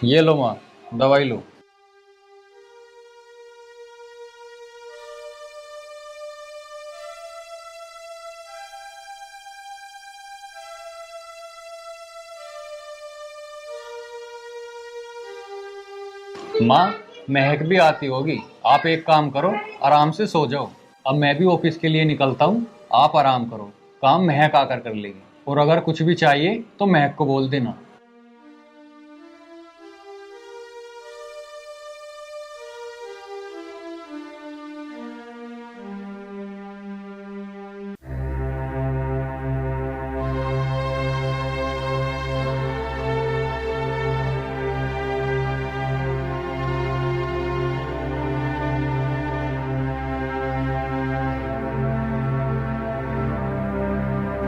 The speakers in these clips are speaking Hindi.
ये लो माँ, दवाई लो। माँ, महक भी आती होगी। आप एक काम करो, आराम से सो जाओ। अब मैं भी ऑफिस के लिए निकलता हूँ। आप आराम करो, काम महक आकर कर लेगी। और अगर कुछ भी चाहिए तो महक को बोल देना।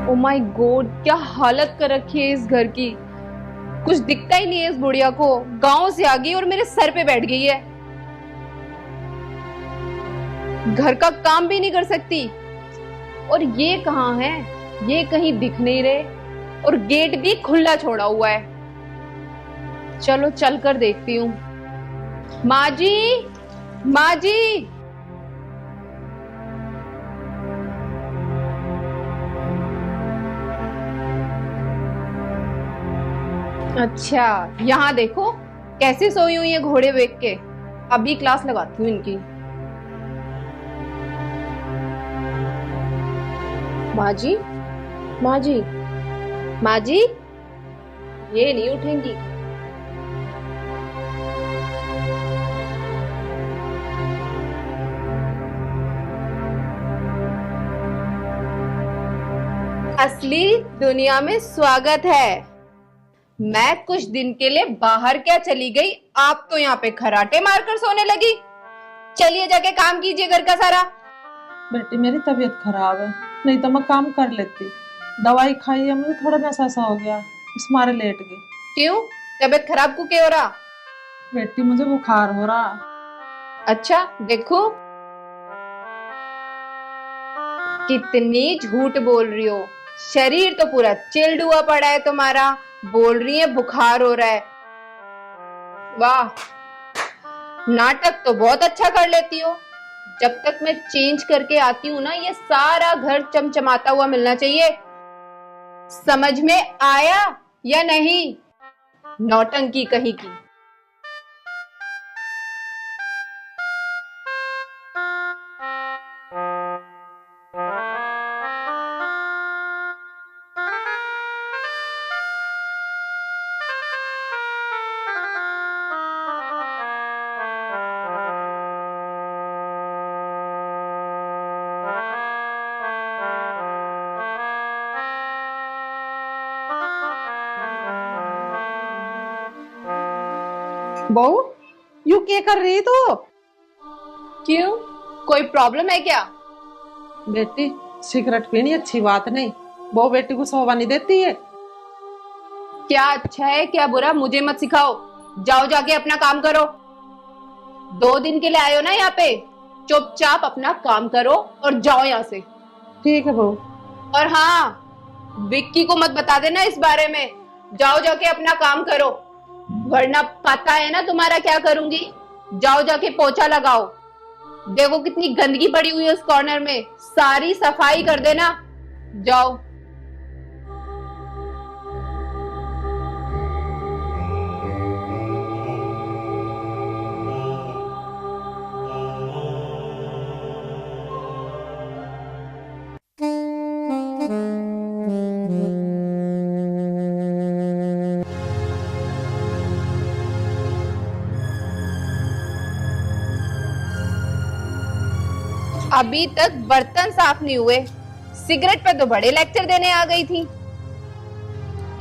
ओ माय गॉड, क्या हालत कर रखी है इस घर की। कुछ दिखता ही नहीं है इस बुढ़िया को। गांव से आ गई और मेरे सर पे बैठ गई है। घर का काम भी नहीं कर सकती। और ये कहाँ है? ये कहीं दिख नहीं रहे। और गेट भी खुला छोड़ा हुआ है। चलो चल कर देखती हूँ। माँ जी, माँ जी। अच्छा, यहाँ देखो कैसे सोई हुई है घोड़े बेच के। अभी क्लास लगाती हूँ इनकी। माँ जी, माँ जी, माँ जी, ये नहीं उठेंगी। असली दुनिया में स्वागत है। मैं कुछ दिन के लिए बाहर क्या चली गई, आप तो यहाँ पे खराटे मारकर सोने लगी। चलिए जाके काम कीजिए घर का सारा। बेटी मेरी तबीयत खराब है, नहीं तो मैं काम कर लेती। दवाई खाई है, मुझे थोड़ा नशा सा हो गया, इस मारे लेट गई। क्यों? तबीयत खराब को क्या हो रहा? बेटी मुझे बुखार हो रहा। अच्छा देखो, कितनी झूठ बोल रही हो। शरीर तो पूरा चिल्ड हुआ पड़ा है तुम्हारा। बोल रही है बुखार हो रहा है। वाह, नाटक तो बहुत अच्छा कर लेती हो। जब तक मैं चेंज करके आती हूँ ना, ये सारा घर चमचमाता हुआ मिलना चाहिए। समझ में आया या नहीं? नौटंकी कहीं की। बहू, यू क्या कर रही तू? क्यों, कोई प्रॉब्लम है क्या? बेटी सिगरेट पीनी अच्छी बात नहीं, बहू बेटी को शोभा नहीं देती है। क्या अच्छा है क्या बुरा मुझे मत सिखाओ। जाओ जाके अपना काम करो। 2 दिन के लिए आए हो ना यहाँ पे, चुपचाप अपना काम करो और जाओ यहाँ से। ठीक है बहू। और हाँ, विक्की को मत बता देना इस बारे में। जाओ जाके अपना काम करो, वरना पता है ना तुम्हारा क्या करूंगी। जाओ जाके पोछा लगाओ। देखो कितनी गंदगी पड़ी हुई है उस कॉर्नर में, सारी सफाई कर देना। जाओ। अभी तक बर्तन साफ नहीं हुए, सिगरेट पे तो बड़े लेक्चर देने आ गई थी।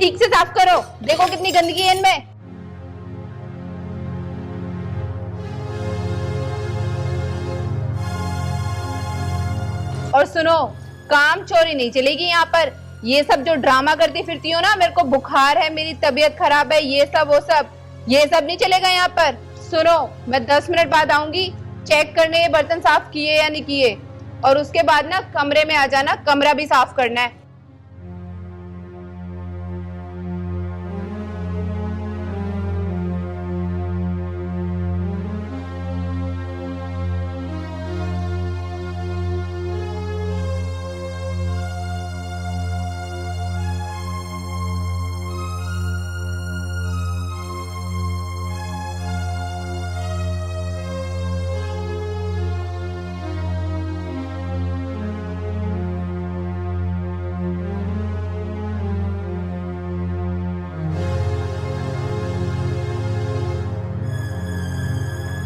ठीक से साफ करो, देखो कितनी गंदगी है इनमें। और सुनो, काम चोरी नहीं चलेगी यहाँ पर। ये सब जो ड्रामा करती फिरती हो ना, मेरे को बुखार है, मेरी तबीयत खराब है, ये सब वो सब, ये सब नहीं चलेगा यहाँ पर। सुनो, मैं 10 मिनट बाद आऊंगी चेक करने ये बर्तन साफ किए या नहीं किए। और उसके बाद ना कमरे में आ जाना, कमरा भी साफ करना है।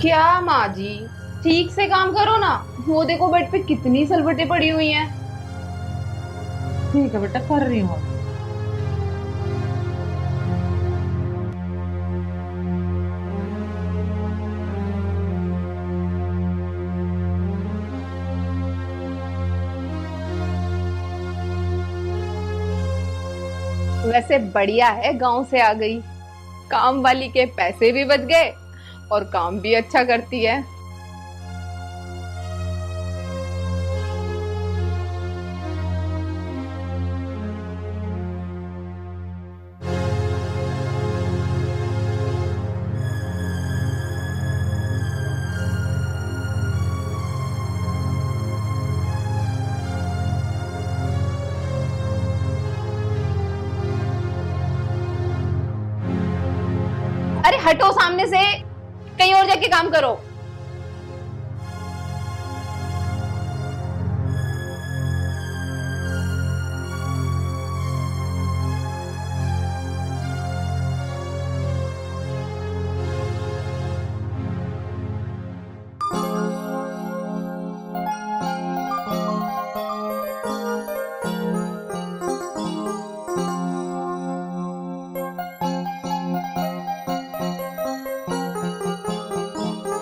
क्या माँ जी, ठीक से काम करो ना। वो देखो बेड पे कितनी सलवटें पड़ी हुई हैं। ठीक है बेटा, कर रही हूँ। वैसे बढ़िया है, गांव से आ गई। काम वाली के पैसे भी बच गए और काम भी अच्छा करती है। अरे हटो सामने से, कहीं और जाके काम करो।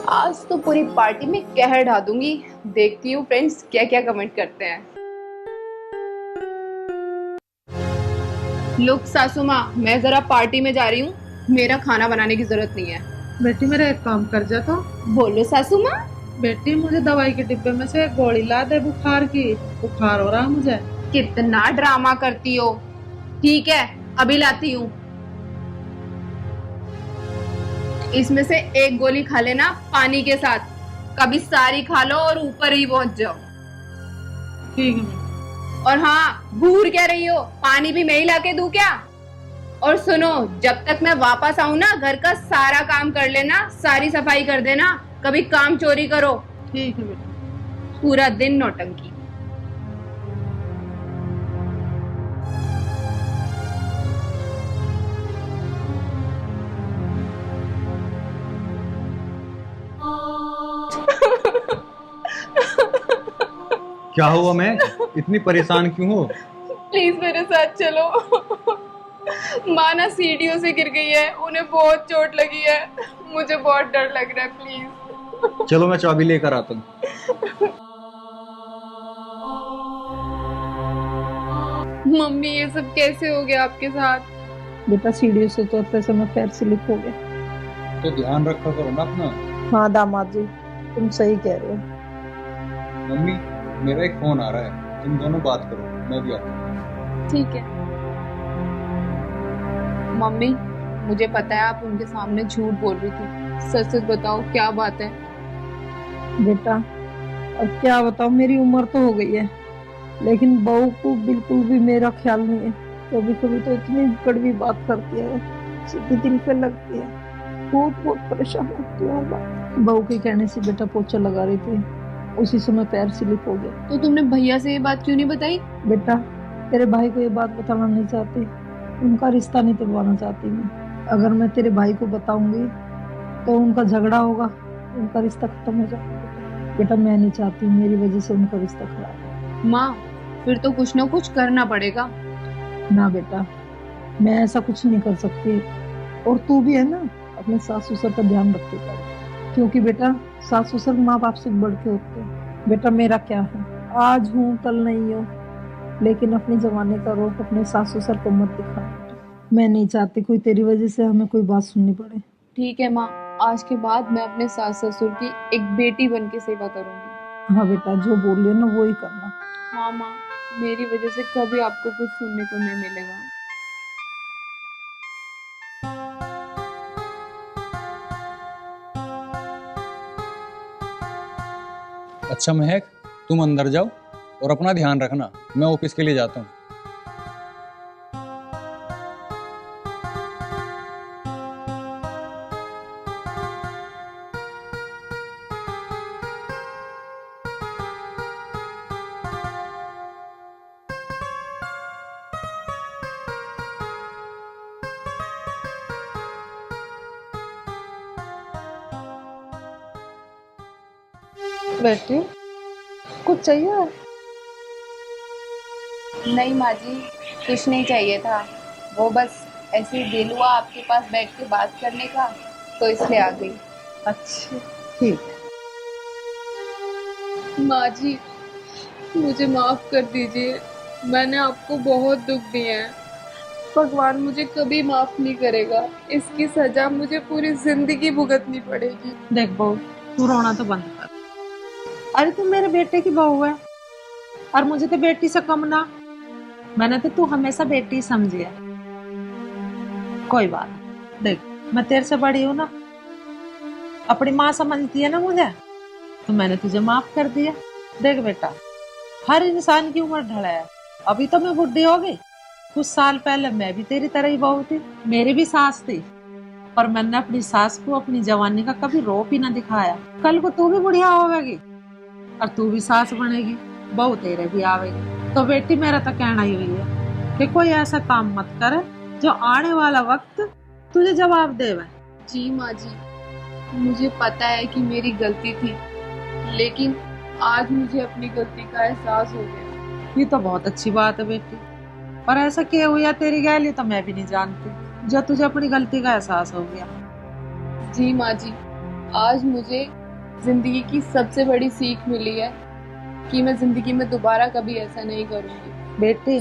आज तो पूरी पार्टी में कहर ढा दूंगी। देखती हूँ फ्रेंड्स क्या क्या कमेंट करते हैं। लुक सासू माँ, मैं जरा पार्टी में जा रही हूँ, मेरा खाना बनाने की जरूरत नहीं है। बेटी मेरा एक काम कर जा तो। बोलो सासू माँ। बेटी मुझे दवाई के डिब्बे में से एक गोली ला दे बुखार की। बुखार हो रहा है मुझे। कितना ड्रामा करती हो। ठीक है, अभी लाती हूँ। इसमें से एक गोली खा लेना पानी के साथ, कभी सारी खा लो और ऊपर ही पहुंच जाओ। ठीक है। और हाँ, घूर क्या रही हो, पानी भी मैं ही लाके दूं क्या? और सुनो, जब तक मैं वापस आऊं ना, घर का सारा काम कर लेना, सारी सफाई कर देना, कभी काम चोरी करो। ठीक है बेटा। पूरा दिन नौटंकी। क्या हुआ मैं, इतनी परेशान क्यों हो? प्लीज मेरे साथ चलो। माँ ना सीढ़ियों से गिर गई है, उन्हें बहुत चोट लगी है। मुझे बहुत डर लग रहा है, प्लीज। चलो मैं चाबी लेकर आता हूँ। मम्मी, ये सब कैसे हो गया आपके साथ? बेटा सीढ़ियों से उतरते समय पैर स्लिप हो गया। तो ध्यान रखा करो ना अपना। हाँ दामाद जी, तुम सही कह रहे हो। मम्मी, मेरा एक फोन आ रहा है, तुम दोनों बात करो, मैं भी आता हूँ। ठीक है। मम्मी, मुझे पता है आप उनके सामने झूठ बोल रही थी, सच सच बताओ क्या बात है? बेटा अब क्या बताऊं, मेरी उम्र तो हो गई है, लेकिन बहू को बिल्कुल भी मेरा ख्याल नहीं है। कभी कभी तो इतनी कड़वी बात करती है, सीधी दिल पे लगती है। बहुत परेशान होती हूँ हर बात। बहू के कहने से बेटा पोछा लगा रही थी, उसी समय पैर स्लिप हो गया। तो तुमने भैया से ये बात क्यों नहीं बताई? बेटा तेरे भाई को ये बात बताना नहीं चाहती, उनका रिश्ता नहीं तोड़वाना चाहती मैं। अगर मैं तेरे भाई को बताऊंगी तो उनका झगड़ा होगा, उनका रिश्ता खत्म हो जाएगा। बेटा मैं नहीं चाहती मेरी वजह से उनका रिश्ता खराब हो। माँ, फिर तो कुछ ना कुछ करना पड़ेगा। ना बेटा, मैं ऐसा कुछ नहीं कर सकती। और तू भी है ना, अपने सास ससुर का ध्यान रखते कर, क्योंकि बेटा सास ससुर माँ बाप से बढ़ के होते हैं। बेटा मेरा क्या है, आज हूँ कल नहीं हो, लेकिन अपने जमाने का रोग अपने सास ससुर को मत दिखा। मैं नहीं चाहती कोई तेरी वजह से हमें कोई बात सुननी पड़े। ठीक है माँ, आज के बाद मैं अपने सास ससुर की एक बेटी बन के सेवा करूंगी। हाँ बेटा, जो बोल रही है ना वो ही करना। हाँ माँ, मेरी वजह से कभी आपको कुछ सुनने को नहीं मिलेगा। अच्छा महक, तुम अंदर जाओ और अपना ध्यान रखना, मैं ऑफिस के लिए जाता हूँ। बेटी कुछ चाहिए? नहीं माँ जी, कुछ नहीं चाहिए था। वो बस ऐसे ही दिल हुआ आपके पास बैठ के बात करने का, तो इसलिए आ गई। अच्छा ठीक। माँ जी, मुझे माफ कर दीजिए, मैंने आपको बहुत दुख दिया है। भगवान मुझे कभी माफ नहीं करेगा, इसकी सजा मुझे पूरी जिंदगी भुगतनी पड़ेगी। देख बहू, तू रोना तो बंद कर। अरे तू मेरे बेटे की बहू है और मुझे तो बेटी से कम ना। मैंने तो तू हमेशा बेटी समझी है। कोई बात नहीं। देख मैं तेरे से बड़ी हूँ ना, अपनी माँ समझती है ना मुझे, तो मैंने तुझे माफ कर दिया। देख बेटा, हर इंसान की उम्र ढला है। अभी तो मैं बुढ़ी हो गई, कुछ साल पहले मैं भी तेरी तरह ही बहू थी, मेरी भी सास थी, पर मैंने अपनी सास को अपनी जवानी का कभी रोप ही ना दिखाया। कल को तू भी बुढ़िया होगी और तू भी सास बनेगी, बहू तेरे भी आवेगी। तो बेटी मेरा तो कहना ही हुई है कि कोई ऐसा काम मत करे जो आने वाला वक्त तुझे जवाब देवे। जी माँ जी, मुझे पता है कि मेरी गलती थी, लेकिन आज मुझे अपनी गलती का एहसास हो गया। ये तो बहुत अच्छी बात है बेटी, पर ऐसा क्या हुआ तेरी गैली तो मैं भी नहीं जानती जो तुझे अपनी गलती का एहसास हो गया। जी माँ जी, आज मुझे जिंदगी की सबसे बड़ी सीख मिली है कि मैं जिंदगी में दोबारा कभी ऐसा नहीं करूंगी। बेटी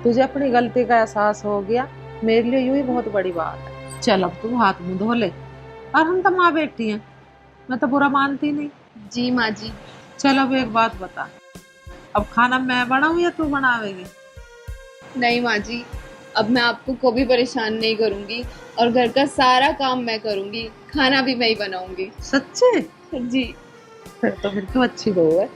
तुझे अपनी गलती का एहसास हो गया, मेरे लिए यूं ही बहुत बड़ी बात है। चल अब तू हाथ मुंह धो ले, और हम तो माँ बेटी हैं, मैं तो बुरा मानती नहीं। जी माँ जी। चल अब एक बात बता, अब खाना मैं बनाऊं या तू बनावेगी? नहीं माँ जी, अब मैं आपको कभी परेशान नहीं करूंगी और घर का सारा काम मैं करूंगी, खाना भी मैं ही बनाऊंगी। सच्चे? जी। फिर तो फिर तो अच्छी बहू है।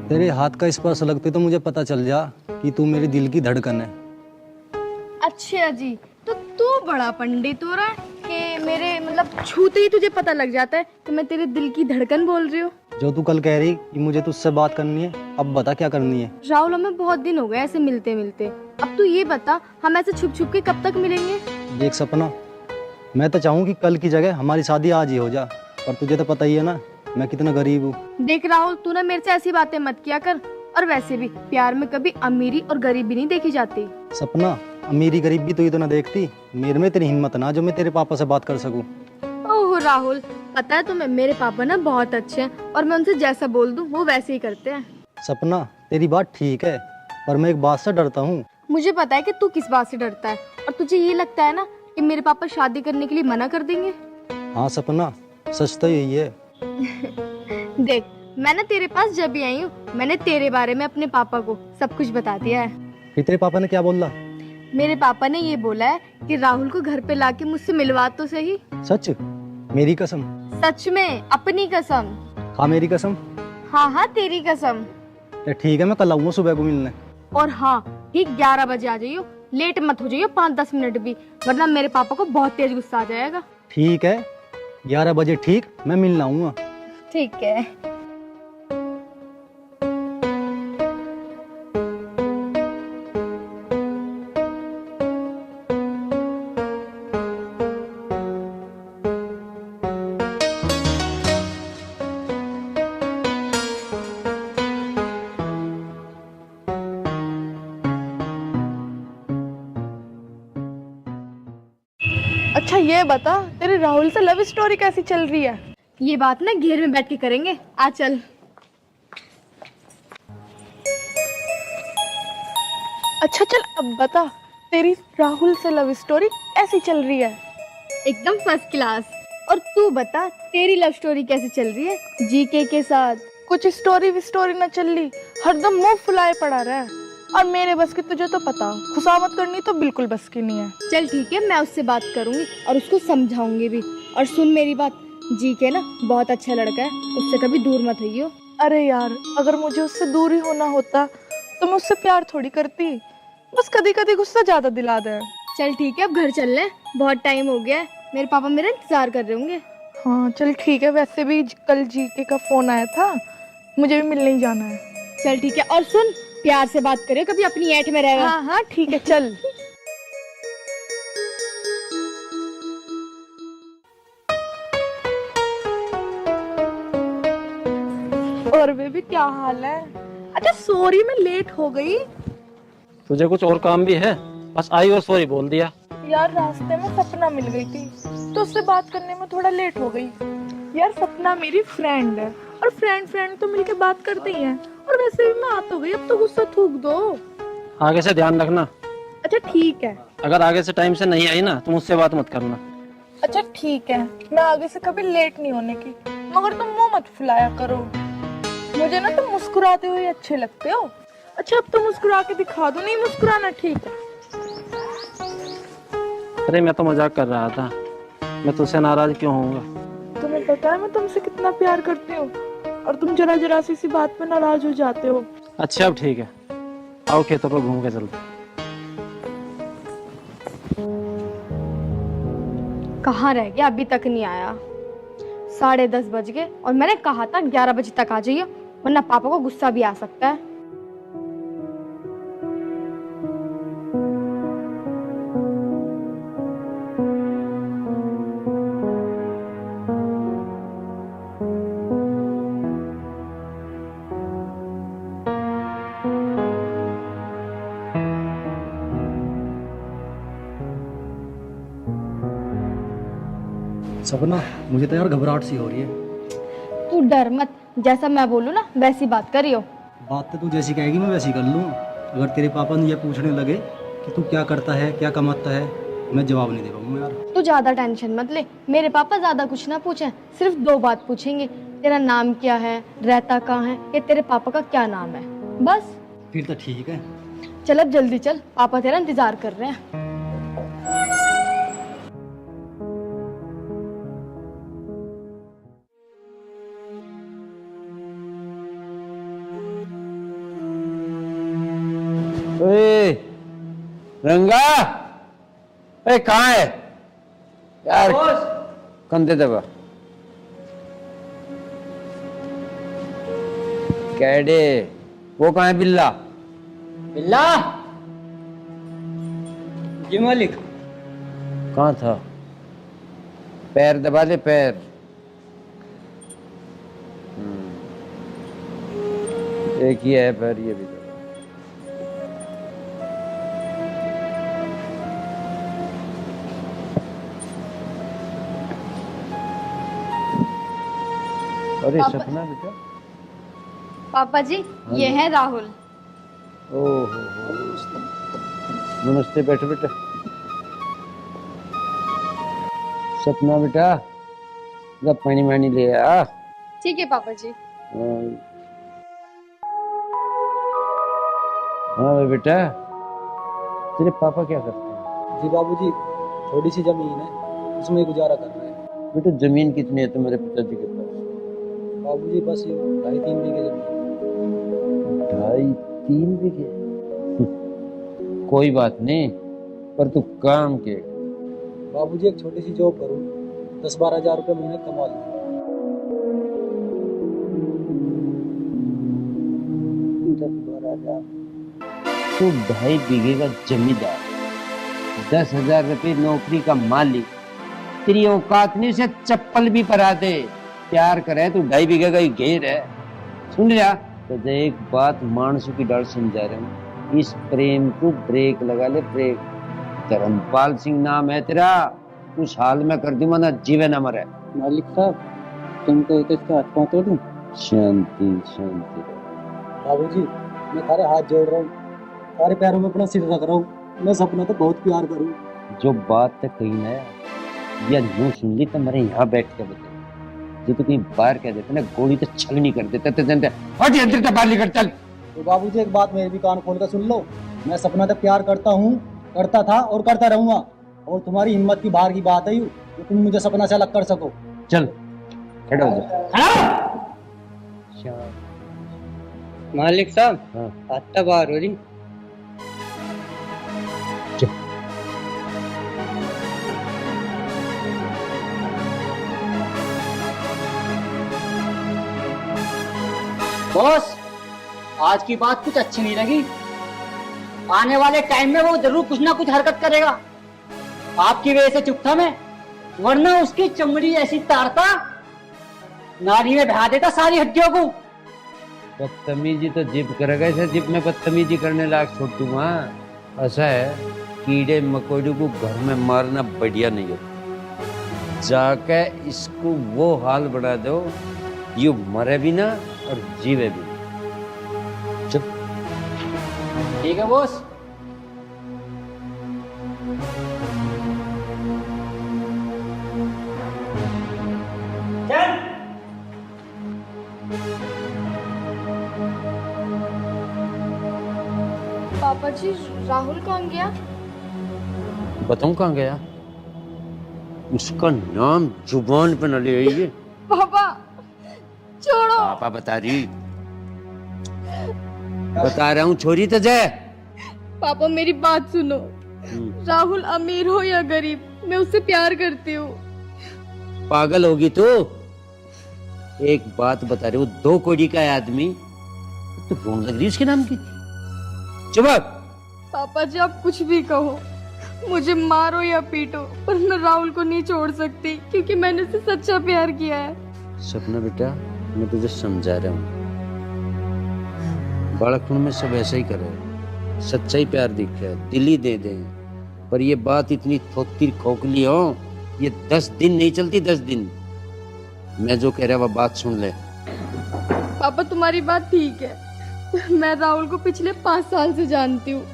तेरे हाथ का स्पर्श लगते तो मुझे पता चल जा कि तू मेरे दिल की धड़कन है। अच्छा जी, तो तू बड़ा पंडित हो रहा है कि मेरे मतलब छूते ही तुझे पता लग जाता है कि मैं तेरे दिल की धड़कन बोल रही हूँ। जो तू कल कह रही कि मुझे तुझसे बात करनी है, अब बता क्या करनी है। राहुल, हमें बहुत दिन हो गए ऐसे मिलते मिलते, अब तू ये बता हम ऐसे छुप छुप के कब तक मिलेंगे? देख सपना, मैं तो चाहूँ कि कल की जगह हमारी शादी आज ही हो जा, पर तुझे तो पता ही है ना मैं कितना गरीब हूँ। देख राहुल, तू ना मेरे से ऐसी बातें मत किया कर, और वैसे भी प्यार में कभी अमीरी और गरीबी नहीं देखी जाती। सपना, अमीरी गरीबी तो ये तो ना देखती, मेरे में इतनी हिम्मत ना जो मैं तेरे पापा से बात कर सकूं। ओह राहुल, पता है तुम्हें मेरे पापा ना बहुत अच्छे हैं और मैं उनसे जैसा बोल दूं वो वैसे ही करते हैं। सपना, तेरी बात ठीक है, पर मैं एक बात से डरता हूँ। मुझे पता है कि तू किस बात से डरता है, और तुझे ये लगता है ना कि मेरे पापा शादी करने के लिए मना कर देंगे। हाँ सपना, सच तो यही है। देख, मैं ना तेरे पास जब भी आई हूँ मैंने तेरे बारे में अपने पापा को सब कुछ बता दिया है। फिर तेरे पापा ने क्या बोला? मेरे पापा ने ये बोला है कि राहुल को घर पे लाके मुझसे मिलवा तो सही। सच? मेरी कसम? सच में, अपनी कसम। हाँ मेरी कसम। हाँ हाँ तेरी कसम। तो ठीक है, मैं कल आऊंगा सुबह को मिलने। और हाँ, ठीक 11 बजे आ जाइयो, लेट मत हो जाइयो 5-10 मिनट भी, वरना मेरे पापा को बहुत तेज गुस्सा आ जाएगा। ठीक है, 11 बजे ठीक, मैं मिलने आऊंगा। ठीक है। अच्छा ये बता, तेरे राहुल से लव स्टोरी कैसी चल रही है? ये बात ना घेर में बैठ के करेंगे, आ चल। अच्छा चल अब बता, तेरी राहुल से लव स्टोरी कैसी चल रही है? एकदम फर्स्ट क्लास। और तू बता, तेरी लव स्टोरी कैसी चल रही है जीके के साथ? कुछ स्टोरी विस्टोरी न चल रही, हरदम मुंह फुलाए पड़ा रहा है, और मेरे बस की तुझे तो पता, खुशामत करनी तो बिल्कुल बस की नहीं है। चल ठीक है, मैं उससे बात करूंगी और उसको समझाऊंगी भी। और सुन मेरी बात, जीके ना बहुत अच्छा लड़का है, उससे कभी दूर मत होइयो। अरे यार, अगर मुझे उससे दूर ही होना होता तो मैं उससे प्यार थोड़ी करती, बस कभी कभी गुस्सा ज्यादा दिला दे। चल ठीक है, अब घर चल ले, बहुत टाइम हो गया है, मेरे पापा मेरा इंतजार कर रहे होंगे। हाँ चल ठीक है, वैसे भी कल जीके का फोन आया था, मुझे भी मिलने ही जाना है। चल ठीक है, और सुन, प्यार से बात करे, कभी अपनी ऐठ में रहेगा। हाँ हाँ ठीक है, चल। और बेबी क्या हाल है? अच्छा सॉरी मैं लेट हो गई। तुझे कुछ और काम भी है? बस आई और सॉरी बोल दिया। यार रास्ते में सपना मिल गई थी तो उससे बात करने में थोड़ा लेट हो गई। यार सपना मेरी फ्रेंड है और फ्रेंड तो मिलके बात करते ही हैं। और वैसे भी मैं आ तो गई, अब तो गुस्सा थूक दो। आगे से ध्यान रखना। अच्छा ठीक है। अगर आगे से टाइम से नहीं आई ना तो मुझसे बात मत करना। अच्छा ठीक है, मैं आगे से कभी लेट नहीं होने की, मगर तुम मुंह मत फुलाया करो। मुझे ना तुम मुस्कुराते हुए अच्छे लगते हो। अच्छा अब तो मुस्कुरा के दिखा दो। नहीं मुस्कुराना, ठीक है। अरे मैं तो मजाक कर रहा था, मैं तुझसे नाराज क्यों होऊंगा? तुम्हें पता है मैं तुमसे कितना प्यार करती हूँ और तुम जरा सी बात पे नाराज हो जाते हो। अच्छा अब ठीक है, आओ खेतों पर घूम के चलते। कहाँ रह गया, अभी तक नहीं आया? 10:30 बज गए और मैंने कहा था 11 बजे तक आ जाइए, वरना पापा को गुस्सा भी आ सकता है। सपना, मुझे तो यार घबराहट सी हो रही है। तू डर मत, जैसा मैं बोलूँ ना वैसी बात करियो। बात तो तू जैसी कहेगी मैं वैसी कर लूँ। अगर तेरे पापा ने ये पूछने लगे कि तू क्या करता है, क्या कमाता है, मैं जवाब नहीं दे पाऊंगा यार। तू ज्यादा टेंशन मत ले, मेरे पापा ज्यादा कुछ ना पूछे, सिर्फ 2 बात पूछेंगे, तेरा नाम क्या है, रहता कहाँ है, या तेरे पापा का क्या नाम है, बस। फिर तो ठीक है। चल अब जल्दी चल, पापा तेरा इंतजार कर रहे हैं। ओए रंगा, अरे कहाँ है यार? कंधे दबा। कैडे वो कहाँ है? बिल्ला बिल्ला जी मालिक। कहाँ था? पैर दबा दे, पैर। एक ही है पैर, ये भी दबा। अरे पापा- सपना बेटा। पापा जी, ये है राहुल। ओहो, नमस्ते, बैठो बेटा। सपना बेटा, जब पानी वानी ले आ। ठीक है पापा जी। हाँ भाई बेटा, तेरे पापा क्या करते हैं? जी बाबूजी, थोड़ी सी जमीन है, उसमें गुजारा कर रहे हैं। बेटा जमीन कितनी है तुम्हारे पिताजी के पास? बाबूजी बस 2.5-3 बीघे जमीन। 2.5-3 बीघे? कोई बात नहीं, पर तू काम के। बाबूजी एक छोटी सी जॉब करूँ, 10-12 हजार रुपये महीने कमा लूँ। 10-12 हजार? तू 2.5 बीघे का जमींदार, 10,000 रुपये नौकरी का मालिक, तेरी औकात नहीं से चप्पल भी परा दे। प्यार करे तू 2.5 बीघे का ही घेर है। सुन लिया तो एक बात मानसू की डर समझा रहा हूँ, इस प्रेम को ब्रेक लगा ले, ब्रेक। धर्मपाल सिंह नाम है तेरा, उस हाल में कर दूंगा ना, जीवे ना मरे। मालिक साहब, तुमको तो इसका हाथ पांव तोड़ दूं। शांति शांति। बाबूजी, मैं थारे हाथ जोड़ रहा हूँ, थारे पैरों में अपना सिर रख रहा हूँ। मैं सपना तो बहुत प्यार करूँ। जो बात तक कही ना या यूं सुन ली तो मेरे यहाँ बैठ के बता, जो तो कहीं बाहर कह देते ना, गोली तो छलनी कर देते। हट अंदर तो बाहर निकल, चल। तो बाबूजी एक बात मेरे भी कान खोल कर सुन लो, मैं सपना तो प्यार करता हूँ, करता था और करता रहूंगा। और तुम्हारी हिम्मत की बाहर की बात है यू, तो तुम मुझे सपना से अलग कर सको। चल खड़ा हो जा। मालिक साहब, हाँ। हाथ बाहर हो रही। बॉस, आज की बात कुछ अच्छी नहीं लगी। आने वाले टाइम में वो जरूर कुछ ना कुछ हरकत करेगा। आपकी वजह से चुप था मैं, वरना उसकी चमड़ी ऐसी तारता, नारी में बहा देता सारी हड्डियों को। बदतमीजी तो जिप करेगा, ऐसे जिप में बदतमीजी करने लायक छोड़ दूंगा। ऐसा है, कीड़े मकोड़े को घर में मारना बढ़िया नहीं होता। जाके इसको वो हाल बना दो, यू मरे भी ना और जीवे भी ना। चुप। ठीक है बॉस। पापा जी, राहुल कहाँ गया? बताऊं कहाँ गया? उसका नाम जुबान पे न ले आइए। पापा छोड़ो। पापा बता रही, बता रहा हूँ, छोरी तो जय। पापा मेरी बात सुनो। राहुल अमीर हो या गरीब, मैं उससे प्यार करती हूँ। पागल होगी तू। एक बात बता रही हूँ, 2 कौड़ी का आदमी तो रोन लग रही उसके नाम की। चुप। पापा जी आप कुछ भी कहो, मुझे मारो या पीटो, पर मैं राहुल को नहीं छोड़ सकती, क्योंकि मैंने उससे सच्चा प्यार किया है। सपना बेटा, मैं तुझे समझा रहा हूँ, बालकपन में सब ऐसा ही करे, सच्चा ही प्यार दिखे, दिल ही दे दे। पर ये बात इतनी थोती खोखली हो, ये 10 दिन नहीं चलती, 10 दिन। मैं जो कह रहा वो बात सुन ले। पापा तुम्हारी बात ठीक है, मैं राहुल को पिछले 5 साल से जानती हूँ।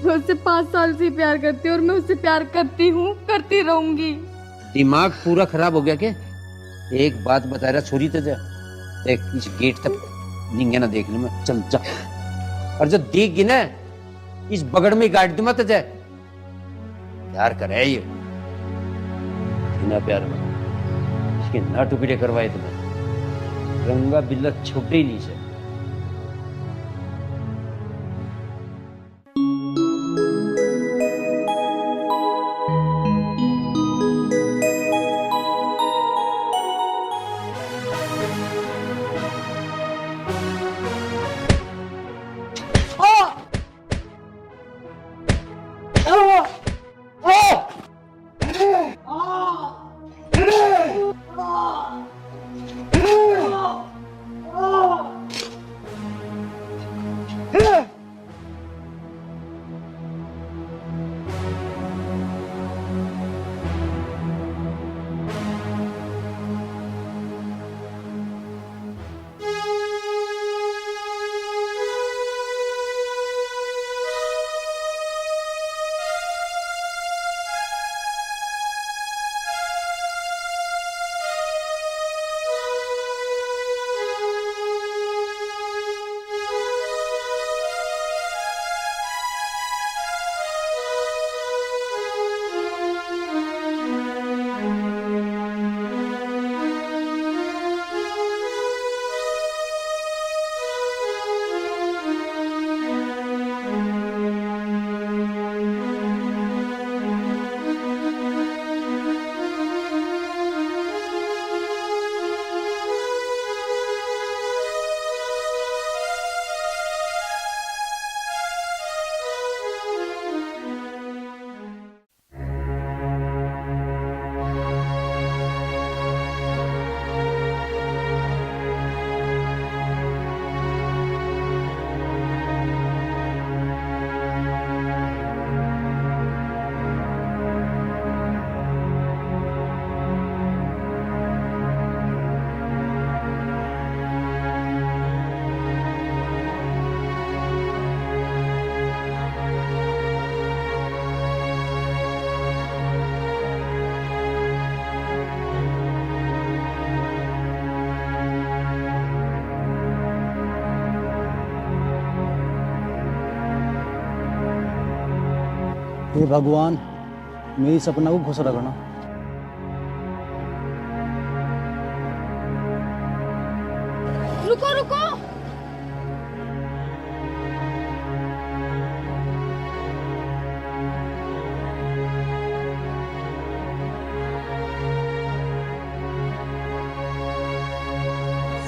मैं उससे 5 साल से प्यार करती हूँ और मैं उससे प्यार करती हूँ, करती रहूंगी। दिमाग पूरा खराब हो गया क्या? एक बात बता रहा, छोरी तो जा, देख इस गेट तक निंगे ना देख लूं मैं, चल जा। और जो देख गी ना, इस बगड़ में गाड़ दूं मत जाए। प्यार करे ये बिना प्यार में, इसके ना टुकड़े करवाए तुम्हें, रंगा बिल्ला छोटे ही नहीं से। हे भगवान, मेरी सपना को खुश रखना। रुको रुको,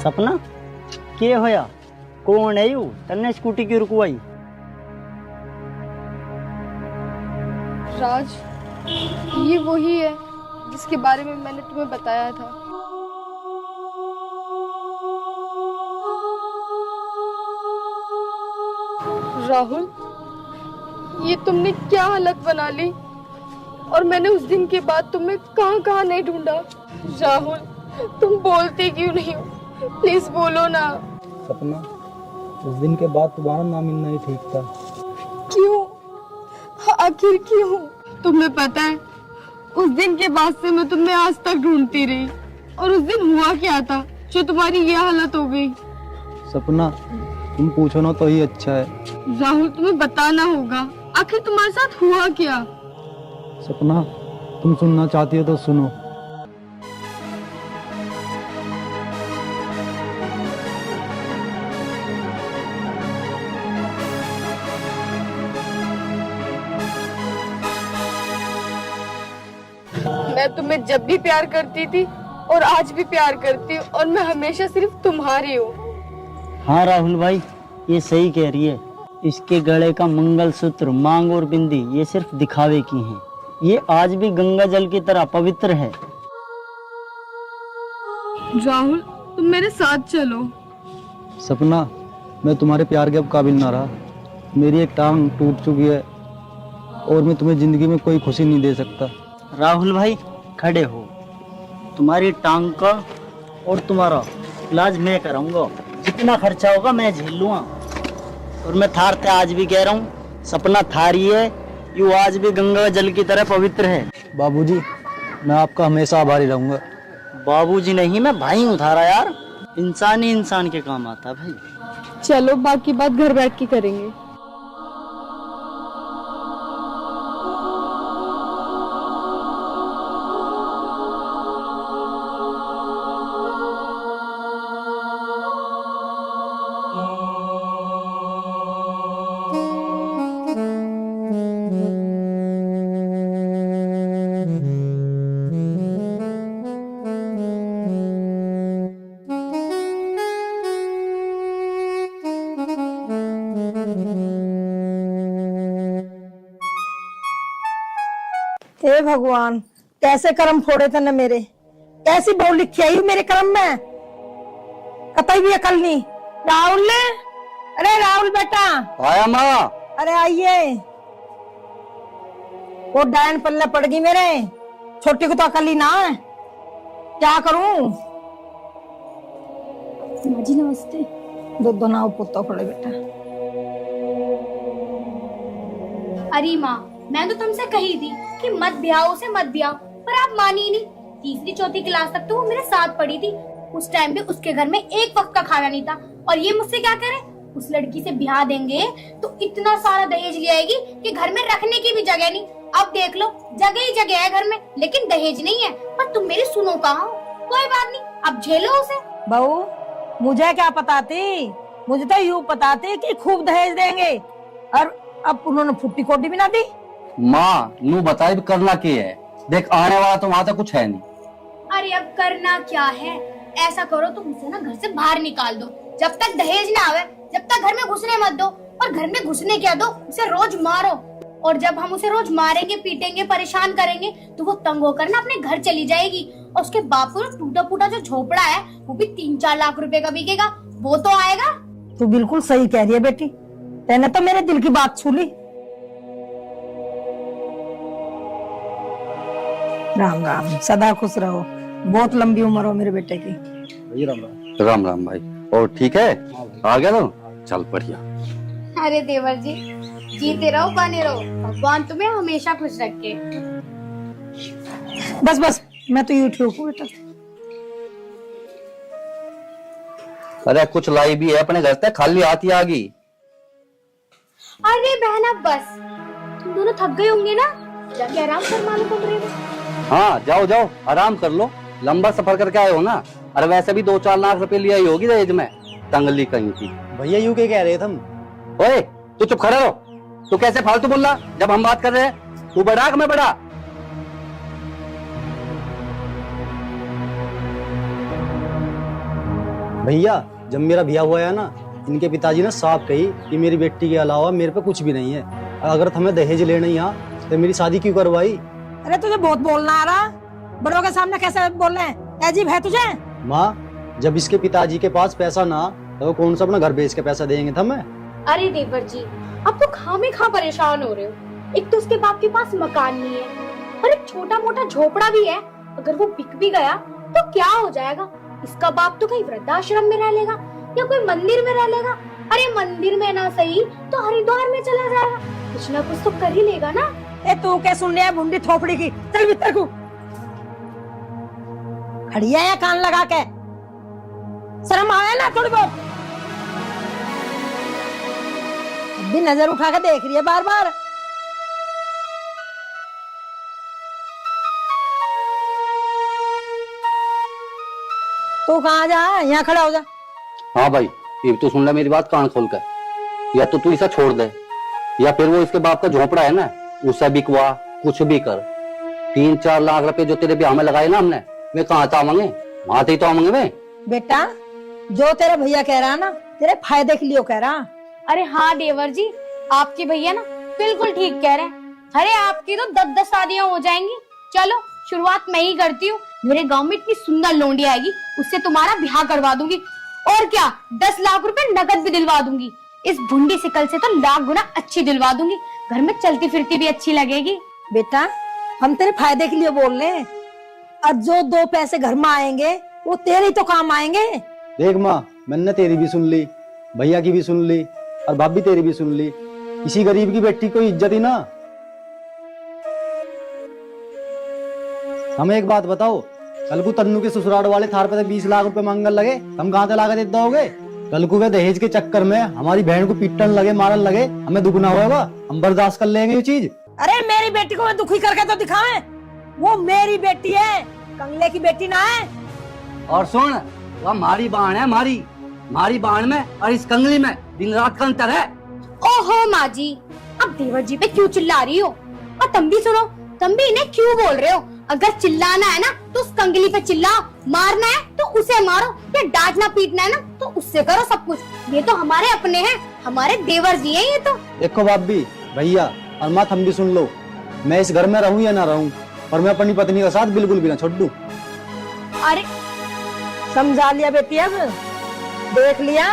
सपना के होया? कौन है यू तन्ने स्कूटी की रुकवाई? राज, ये वही है जिसके बारे में मैंने तुम्हें बताया था। राहुल, ये तुमने क्या हालत बना ली, और मैंने उस दिन के बाद तुम्हें कहाँ कहाँ नहीं ढूंढा। राहुल, तुम बोलते क्यों नहीं हो? प्लीज बोलो ना। सपना, उस दिन के बाद तुम्हारा ना मिलना ही ठीक था। क्यों? आखिर क्यों? तुम्हें पता है, उस दिन के बाद से मैं तुम्हें आज तक ढूंढती रही, और उस दिन हुआ क्या था जो तुम्हारी ये हालत हो गई? सपना, तुम पूछो ना तो ही अच्छा है। राहुल, तुम्हें बताना होगा, आखिर तुम्हारे साथ हुआ क्या? सपना, तुम सुनना चाहती हो तो सुनो। मैं तुम्हें जब भी प्यार करती थी और आज भी प्यार करती हूँ, और मैं हमेशा सिर्फ तुम्हारी हूँ। हाँ राहुल भाई, ये सही कह रही है। इसके गले का मंगलसूत्र, मांग और बिंदी ये सिर्फ दिखावे की हैं। ये आज भी गंगा जल की तरह पवित्र है। राहुल, तुम मेरे साथ चलो। सपना, मैं तुम्हारे प्यार के अब काबिल ना रहा। मेरी एक टांग टूट चुकी है और मैं तुम्हें जिंदगी में कोई खुशी नहीं दे सकता। राहुल भाई खड़े हो, तुम्हारी टांग का और तुम्हारा इलाज मैं कराऊंगा। जितना खर्चा होगा मैं झेल लूंगा। और मैं थारते आज भी कह रहा हूँ, सपना थारी है, यू आज भी गंगा जल की तरह पवित्र है। बाबूजी, मैं आपका हमेशा आभारी रहूंगा। बाबूजी नहीं, मैं भाई हूँ थारा यार। इंसान ही इंसान के काम आता है भाई। चलो, बाकी बात घर बैठ के करेंगे। हे भगवान, कैसे कर्म फोड़े थे न मेरे। कैसी बहू लिखी आई मेरे कर्म में, कतई भी अकल नहीं। राहुल, अरे राहुल बेटा। आया माँ। अरे आइए। वो डायन पल्ले पड़ गई मेरे। छोटी को तो अकल ही ना है, क्या करूं? जी नमस्ते। दो नाव पुत्ता पड़े बेटा। अरे माँ, मैं तो तुमसे कही थी कि मत ब्याह उसे, मत ब्याह, पर आप मानी नहीं। तीसरी चौथी क्लास तक तो वो मेरे साथ पढ़ी थी। उस टाइम पे उसके घर में एक वक्त का खाना नहीं था, और ये मुझसे क्या करे, उस लड़की से ब्याह देंगे तो इतना सारा दहेज ले आएगी कि घर में रखने की भी जगह नहीं। अब देख लो, जगह ही जगह है घर में, लेकिन दहेज नहीं है। पर तुम मेरी सुनो कहाँ? कोई बात नहीं, अब झेलो उसे। बहू, मुझे क्या पता थी? मुझे तो यूँ पता थी कि खूब दहेज देंगे, और अब उन्होंने फुट्टी कोटी भी ना दी। माँ नू बताए भी करना क्या है? देख, आने वाला तो वहां तक कुछ है नहीं। अरे अब करना क्या है? ऐसा करो, तुम उसे ना घर से बाहर निकाल दो। जब तक दहेज ना आवे, जब तक घर में घुसने मत दो। और घर में घुसने क्या दो, उसे रोज मारो। और जब हम उसे रोज मारेंगे, पीटेंगे, परेशान करेंगे, तो वो तंग होकर ना अपने घर चली जाएगी। और उसके बाप को टूटा फूटा जो झोपड़ा है, वो भी 3-4 लाख रुपए का बिकेगा, वो तो आएगा। तू बिल्कुल सही कह रही है बेटी, तेने तो मेरे दिल की बात छू ली। राम राम, सदा खुश रहो, बहुत लंबी उम्र हो मेरे बेटे की। राम राम भाई। और ठीक है, आ गया तो चल बढ़िया। अरे देवर जी, जीते रहो, बने रहो, भगवान तुम्हें हमेशा खुश रखे। बस बस, मैं तो ये ठीक हूँ बेटा। अरे कुछ लाई भी है अपने घर से, खाली हाथ ही आ गई। अरे बहना बस, तुम दोनों थक गए होंगे ना, जाके आराम कर मालूम कमरे में। हाँ जाओ जाओ, आराम कर लो, लंबा सफर करके आए हो ना। अरे वैसे भी 2-4 लाख रुपए लिया ही होगी दहेज में, तंगली कहीं की। भैया यूं क्या कह रहे थे हम? ओए तू चुप खड़ा रहो। तू कैसे फालतू बोल रहा जब हम बात कर रहे हैं? तू बड़ा कि मैं बड़ा? भैया, जब मेरा ब्याह हुआ है ना, इनके पिताजी ने साफ कही कि मेरी बेटी के अलावा मेरे पे कुछ भी नहीं है। अगर तुम्हें दहेज लेना ही तो मेरी शादी क्यों करवाई? अरे तुझे बहुत बोलना आ रहा, बड़ों के सामने कैसे बोलना है, अजीब है तुझे। माँ, जब इसके पिताजी के पास पैसा ना तो वो कौन सा अपना घर बेच के पैसा देंगे तुम्हें? अरे देवर जी, अब तो खामे खा परेशान हो रहे हो। एक तो उसके बाप के पास मकान नहीं है और एक छोटा मोटा झोपड़ा भी है। अगर वो बिक भी गया तो क्या हो जाएगा? इसका बाप तो कहीं वृद्धाश्रम में रह लेगा या कोई मंदिर में रह लेगा। अरे मंदिर में ना सही तो हरिद्वार में चला जाएगा, कुछ ना कुछ तो कर ही लेगा ना। ए तू क्या सुन लिया भुंडी थोपड़ी की, चल भीतर को। खड़ी है या कान लगा के, शर्म आया ना थोड़ी बहुत? भी नजर उठा के देख रही है बार बार। तू कहाँ जा, यहाँ खड़ा हो जा। हाँ भाई, ये भी तो सुन ले मेरी बात कान खोल कर। या तो तू इसे छोड़ दे या फिर वो इसके बाप का झोपड़ा है ना उसे बिकवा, कुछ भी कर। 3-4 लाख रुपए जो तेरे ब्याह में लगाए ना हमने, वे कहाँ था मांगे? वहां ही तो मांगे वे। बेटा, जो तेरा भैया कह रहा है ना, तेरे फायदे के लिए कह रहा। अरे हाँ देवर जी, आपके भैया ना बिल्कुल ठीक कह रहे हैं। अरे आपकी तो 10-10 शादियां हो जाएंगी। चलो शुरुआत मैं ही करती हूँ। मेरे गांव में इतनी सुंदर लोंडी आएगी, उससे तुम्हारा ब्याह करवा दूंगी। और क्या, 10 लाख रुपए नगद भी दिलवा दूंगी। इस भुंडी सिकल से तो लाख गुना अच्छी दिलवा दूंगी। घर में चलती फिरती भी अच्छी लगेगी। बेटा, हम तेरे फायदे के लिए बोल रहे हैं। अब जो 2 पैसे घर में आएंगे वो तेरे ही तो काम आएंगे। देख माँ, मैंने तेरी भी सुन ली, भैया की भी सुन ली और भाभी तेरी भी सुन ली। किसी गरीब की बेटी को इज्जत ही ना। हमें एक बात बताओ, कल को तन्नू के ससुराल वाले थार पे 20 लाख रुपए मांगने लगे, हम कहाँ से लाके देते होगे? कल को वे दहेज के चक्कर में हमारी बहन को पीटन लगे, मारन लगे, हमें दुख ना होगा? हम बर्दाश्त कर लेंगे ये चीज? अरे मेरी बेटी को मैं दुखी करके तो दिखावे, वो मेरी बेटी है, कंगले की बेटी ना है। और सुन, वह हमारी बाण है, हमारी बाण में और इस कंगली में दिन रात का अंतर है। ओहो माँ जी, अब देवर जी पे क्यों चिल्ला रही हो? और तुम भी सुनो, तुम भी इन्हें क्यों बोल रहे हो? अगर चिल्लाना है ना तो उस कंगली पे चिल्लाओ, मारना है तो उसे मारो, या डांटना पीटना है ना तो उससे करो सब कुछ। ये तो हमारे अपने हैं, हमारे देवर जी हैं ये तो। देखो भाभी, भैया और माँ, हम भी सुन लो। मैं इस घर में रहूं या ना रहूं, और मैं अपनी पत्नी का साथ बिल्कुल भी ना छोड़ दूं। अरे समझा लिया बेटी, अब देख लिया,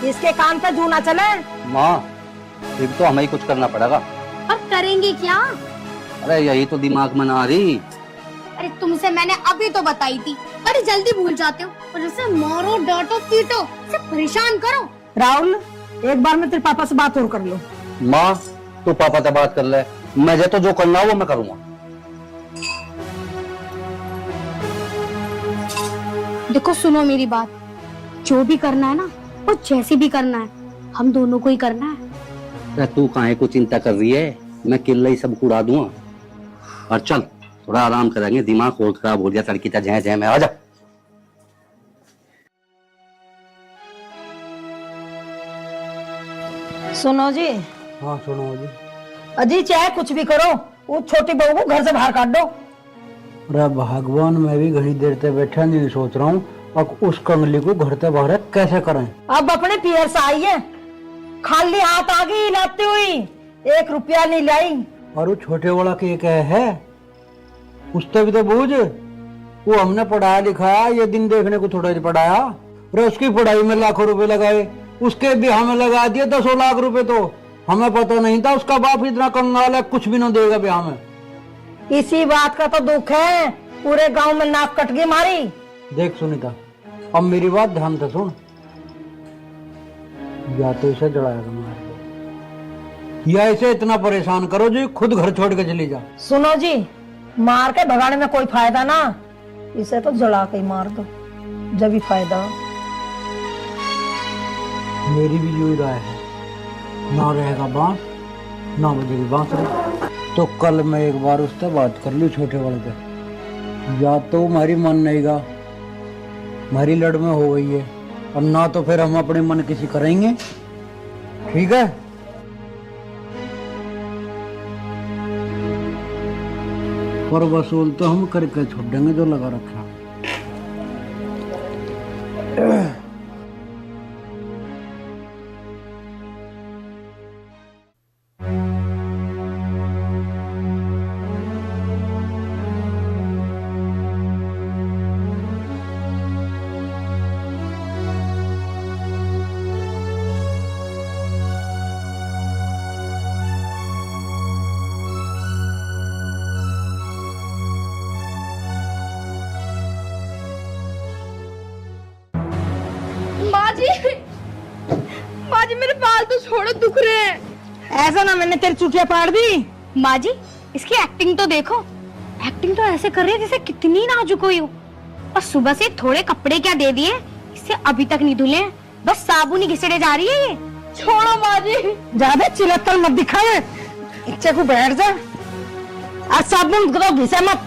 इसके कान पे जू ना चले। माँ, एक तो हमें ही कुछ करना पड़ेगा। अब करेंगे क्या? अरे यही तो दिमाग में ना आ रही। अरे तुमसे मैंने अभी तो बताई थी, अरे जल्दी भूल जाते हो। और जैसे मारो, डांटो, पीटो, से परेशान करो। राहुल, एक बार मैं तेरे पापा से बात और कर लो। माँ, तू पापा से बात कर ले, मुझे तो जो करना हो वो मैं करूँगा। देखो सुनो मेरी बात, जो भी करना है ना और जैसे भी करना है, हम दोनों को ही करना है। अरे तू काहे को चिंता कर रही है? मैं किल्ला ही सब उड़ा दूंगा। और चल थोड़ा आराम करेंगे, दिमाग और खराब हो गया तड़की था जय जय में। आ जा। सुनो जी। हाँ सुनो जी। अजी चाहे कुछ भी करो, वो छोटी बहू को घर से बाहर काट दो। अरे भगवान, मैं भी घड़ी देर से बैठा नहीं सोच रहा हूँ अब उस कंगली को घर से बाहर कैसे करें। अब अपने पियर से आई है, खाली हाथ आ गई लाती हुई, 1 रुपया नहीं लाई। और वो छोटे वाला के क्या है, उससे भी तो बूझ, वो हमने पढ़ाया लिखाया, ये दिन देखने को थोड़ा ही पढ़ाया। अरे उसकी पढ़ाई में लाखों रुपए लगाए, उसके भी हमें लगा दिए 10 लाख रुपए। तो हमें पता नहीं था उसका बाप इतना कंगाल है, कुछ भी न देगा ब्याह में। इसी बात का तो दुख है, पूरे गांव में नाक कट गई मारी। देख सुनीता, अब मेरी बात ध्यान से सुन, या तो इसे जड़ाएगा मार दो, या इसे इतना परेशान करो जो खुद घर छोड़ के चली जा। सुनो जी, मार के भगाने में कोई फायदा ना, इसे तो जला के ही मार दो, जब भी फायदा हो। मेरी भी यही राय है, ना रहेगा बांस ना बजेगी बांसुरी। तो कल मैं एक बार उससे बात कर ली छोटे वाले से, या तो हमारी मन नहीं गा, हमारी लड़ में हो गई है, और ना तो फिर हम अपने मन किसी करेंगे। ठीक है? पर वसूल तो हम करके छोड़ देंगे जो लगा रखा। माँ जी मेरे बाल तो छोड़ो, दुख रहे हैं। ऐसा ना मैंने तेरी चुटिया पाड़ दी। माँ जी इसकी एक्टिंग तो देखो, एक्टिंग तो ऐसे कर रही है जैसे कितनी नाजुक हुई हो। और सुबह से थोड़े कपड़े क्या दे दिए, इससे अभी तक नहीं धुले, बस साबुन ही घिसड़े जा रही है ये। छोड़ो माँ जी। ज्यादा चिलत्तर मत दिखाए, इच्छे को बैठ जा। आज साबुन को घिसे मत,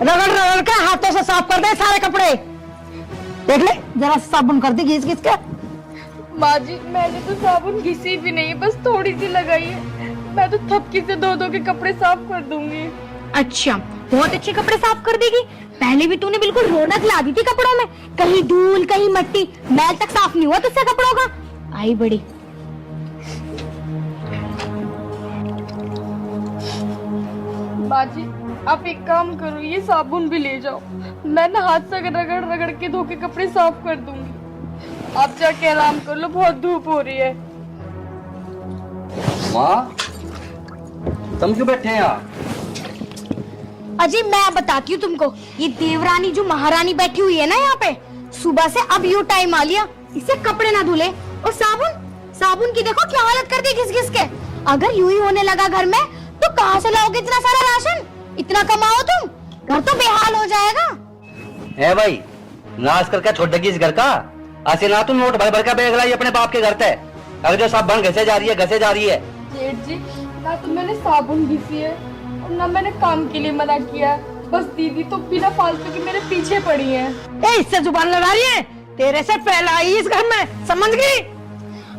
रगड़ रगड़ के हाथों से साफ कर दे सारे कपड़े। देख ले जरा साबुन कर दी घिस घिस के। माँ जी मैंने तो साबुन घिसी भी नहीं, बस थोड़ी सी लगाई है। मैं तो थपकी से धो धो के कपड़े साफ कर दूंगी। अच्छा बहुत अच्छे कपड़े साफ कर देगी। पहले भी तूने बिल्कुल रौनक ला दी थी कपड़ों में, कहीं धूल कहीं मट्टी, मैल तक साफ नहीं हुआ तुझसे कपड़ों का। आई बड़ी। माँ जी आप एक काम करो, ये साबुन भी ले जाओ, मैं ना हाथ से रगड़ रगड़ के धो के कपड़े साफ कर दूंगी। आप जाके आराम कर लो, बहुत धूप हो रही है। माँ तुम क्यों बैठे हैं यहाँ? अजय मैं बताती हूँ तुमको, ये देवरानी जो महारानी बैठी हुई है ना यहाँ पे, सुबह से अब यू टाइम आ लिया, इससे कपड़े ना धुले। और साबुन की देखो क्या हालत कर दी घिस घिस के। अगर यूं ही होने लगा घर में तो कहाँ से लाओगे इतना सारा राशन? इतना कमाओ तुम, घर तो बेहाल हो जाएगा। है भाई नाश करके छोड़ देगी इस घर का। ऐसे ना तुम नोट भर भर का बैग लाई अपने बाप के घर पे, अगर जो सब बन घसे जा रही है। जेठ जी ना तो मैंने साबुन घिसी है और ना मैंने काम के लिए मना किया है, बस दीदी तो बिना फालतू के मेरे पीछे पड़ी है। इससे जुबान लड़ा रही है, तेरे से पहले आई इस घर में, समझ गई?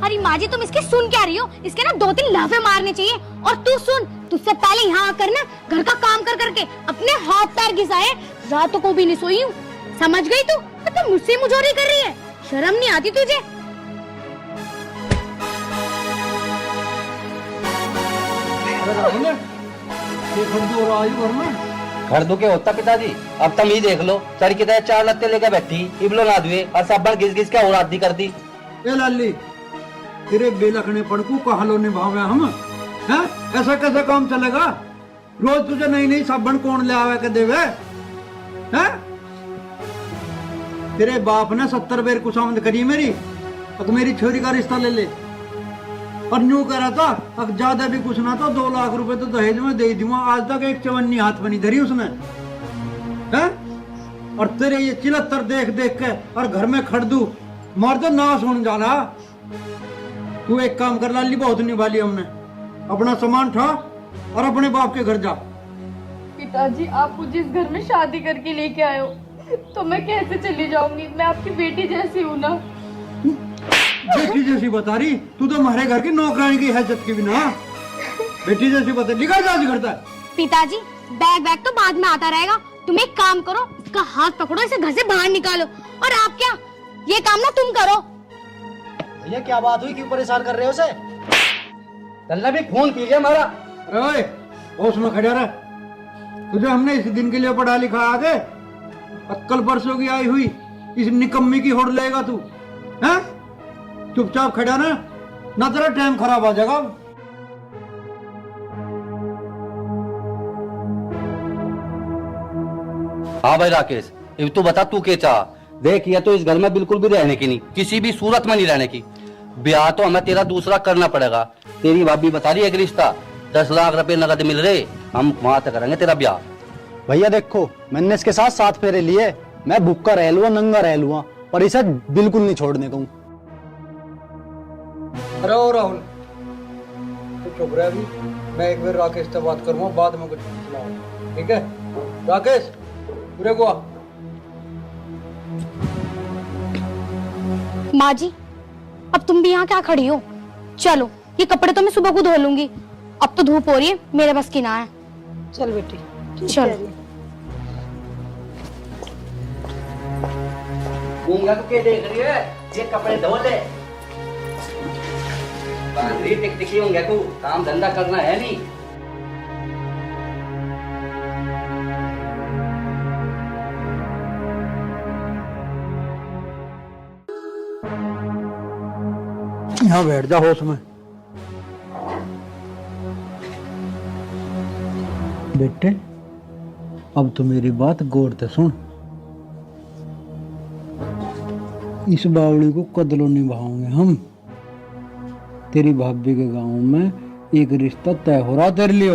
अरे माँ जी तुम इसके सुन क्या रही हो? इसके ना 2-3 लाफे मारने चाहिए। और तू सुन, तुझसे पहले यहाँ आकर ना घर का काम कर करके अपने हाथ पैर घिसाए, रातों को भी नहीं सोई हूँ। समझ गई तू? तो मुझसे मुझोरी कर रही है, शर्म नहीं आती तुझे? घर दुखे होता पिताजी, अब तुम ही देख लो, सर की तरह 4 लत्ते लेकर बैठी, इबलो ना दुए और सब बन घिस घिस के और आदि कर दी। ए लाली, तेरे बेलखने पड़कू कहालो निभावे हम हैं? ऐसा कैसे काम चलेगा? रोज तुझे नई नई साबन कौन ले आवे के देवे हैं? तेरे बाप ने 70 बेर कुशामद करी मेरी, अब मेरी छोरी का रिश्ता ले ले। और न्यू करा था, अब ज्यादा भी कुछ ना तो 2 लाख रुपए तो दहेज में दे दूंगा। आज तक एक चवन्नी हाथ में नहीं धरी उसने हैं? और तेरे ये चिलत्तर देख देख के और घर में खड़दू मार तो नाश होने जा रहा। तू एक काम कर लाली, बहुत निभाली हमने, अपना सामान उठा और अपने बाप के घर जा। पिताजी आप मुझे इस घर में शादी करके लेके आए हो, तो मैं कैसे चली जाऊंगी? मैं आपकी बेटी जैसी हूँ ना। बेटी जैसी बता रही? तू तो हमारे घर की नौकरानी की हैसियत की भी ना। बेटी जैसी बता, लिखा जा करता है। पिताजी बैग तो बाद में आता रहेगा, तुम एक काम करो, इसका हाथ पकड़ो, इसे घर से बाहर निकालो। और आप क्या, ये काम ना तुम करो। भैया क्या बात हुई, क्यों परेशान कर रहे हो उसे? तल्ला भी खून पी गया हमारा। अरे होश में खड़ा रह, तुझे हमने इस दिन के लिए पढ़ा लिखा आगे, अक्कल परसों की आई हुई इस निकम्मी की होड़ लेगा तू हैं? चुपचाप खड़ा ना तेरा टाइम खराब आ जाएगा। हाँ भाई राकेश, अब तू बता तू क्या चाह? देख ये तो इस घर में बिल्कुल भी रहने की नहीं, किसी भी सूरत में नहीं रहने की। ब्याह तो हमें तेरा दूसरा करना पड़ेगा। तेरी भाभी बता रही है एक रिश्ता, 10 लाख रुपए नगद मिल रहे, हम वहां तक करेंगे तेरा ब्याह। भैया देखो, मैंने इसके साथ 7 फेरे लिए, मैं भूखा रह लूंगा नंगा रह लूंगा, पर इसे बिल्कुल नहीं छोड़ने को। अरे ओ राहुल तू चुप रह, अभी मैं एक बार राकेश से बात करूंगा, बाद में कुछ सुनाऊंगा, ठीक है? राकेश पूरे को माँ जी अब तुम भी यहाँ क्या खड़ी हो? चलो ये कपड़े तो मैं सुबह को धो लूंगी, अब तो धूप हो रही है, मेरे बस की ना है। चल बेटी, चलो। गूंगा तो क्या देख रही है? ये कपड़े धो ले। बांधरी टिक होंगे तू, काम धंधा करना है नहीं। यहाँ बैठ जा होश में। बेटे अब तो मेरी बात गौर से सुन। इस बावड़ी को कदलों निभाओगे हम। तेरी भाभी के गांव में एक रिश्ता तय हो रहा तेरे लिए।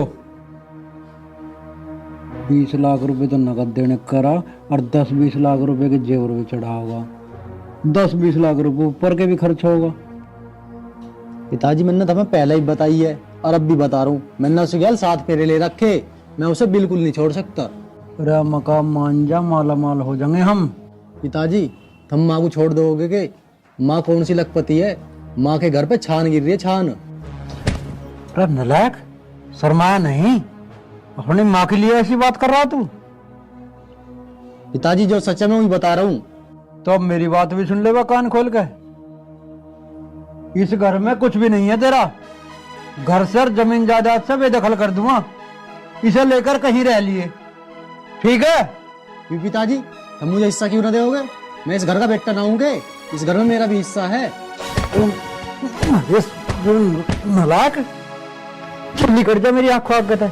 20 लाख रुपए तो नगद देने करा और 10-20 लाख रुपए के जेवर भी चढ़ा होगा। 10-20 लाख रुपए ऊपर के भी खर्च होगा। पिताजी मैंने तुम्हें पहले ही बताई है और अब भी बता रहा हूँ, मैंने उसे गैल 7 फेरे ले रखे, मैं उसे बिल्कुल नहीं छोड़ सकता। अरे मका मान जा, माला माल हो जाएंगे हम। पिताजी तुम माँ को छोड़ दोगे के? माँ कौन सी लखपति है, माँ के घर पे छान गिर रही है, छान। अरे नलायक, शर्माया नहीं? अपनी माँ के लिए ऐसी बात कर रहा तू? पिताजी जो सच है मैं वही बता रहा हूँ। तो अब मेरी बात भी सुन लेगा कान खोल के। इस घर में कुछ भी नहीं है तेरा। घर से और जमीन जायदाद से बेदखल कर दूंगा। इसे लेकर कहीं रह लिए, ठीक है? क्यों पिताजी, तुम मुझे हिस्सा क्यों ना दोगे? मैं इस घर का बेटा ना हूँगे, इस घर में मेरा भी हिस्सा है। नलायक, निकट जा मेरी आंखों आगे से।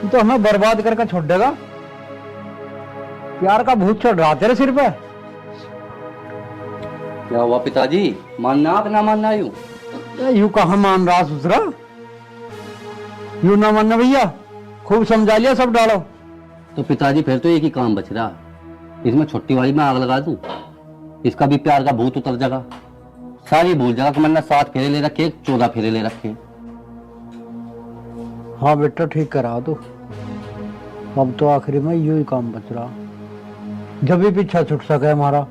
तो हमें बर्बाद करके छोड़ देगा। प्यार का भूत चढ़ रहा तेरे सिर पे। क्या हुआ पिताजी, मानना आप ना मानना? यूं कहाँ मान रहा ससुरा? यूं ना मानना भैया, खूब समझा लिया, सब डालो। तो पिताजी फिर तो एक ही काम बच रहा, इसमें छोटी वाली में आग लगा दूं, इसका भी प्यार का भूत उतर जाएगा। सारी भूल जाएगा कि मैंने 7 फेरे ले रखे, 14 फेरे ले रखे। हाँ बेटा, ठीक करा तू। अब तो आखिरी में यू ही काम बच रहा, जब भी पीछा छुट सके हमारा।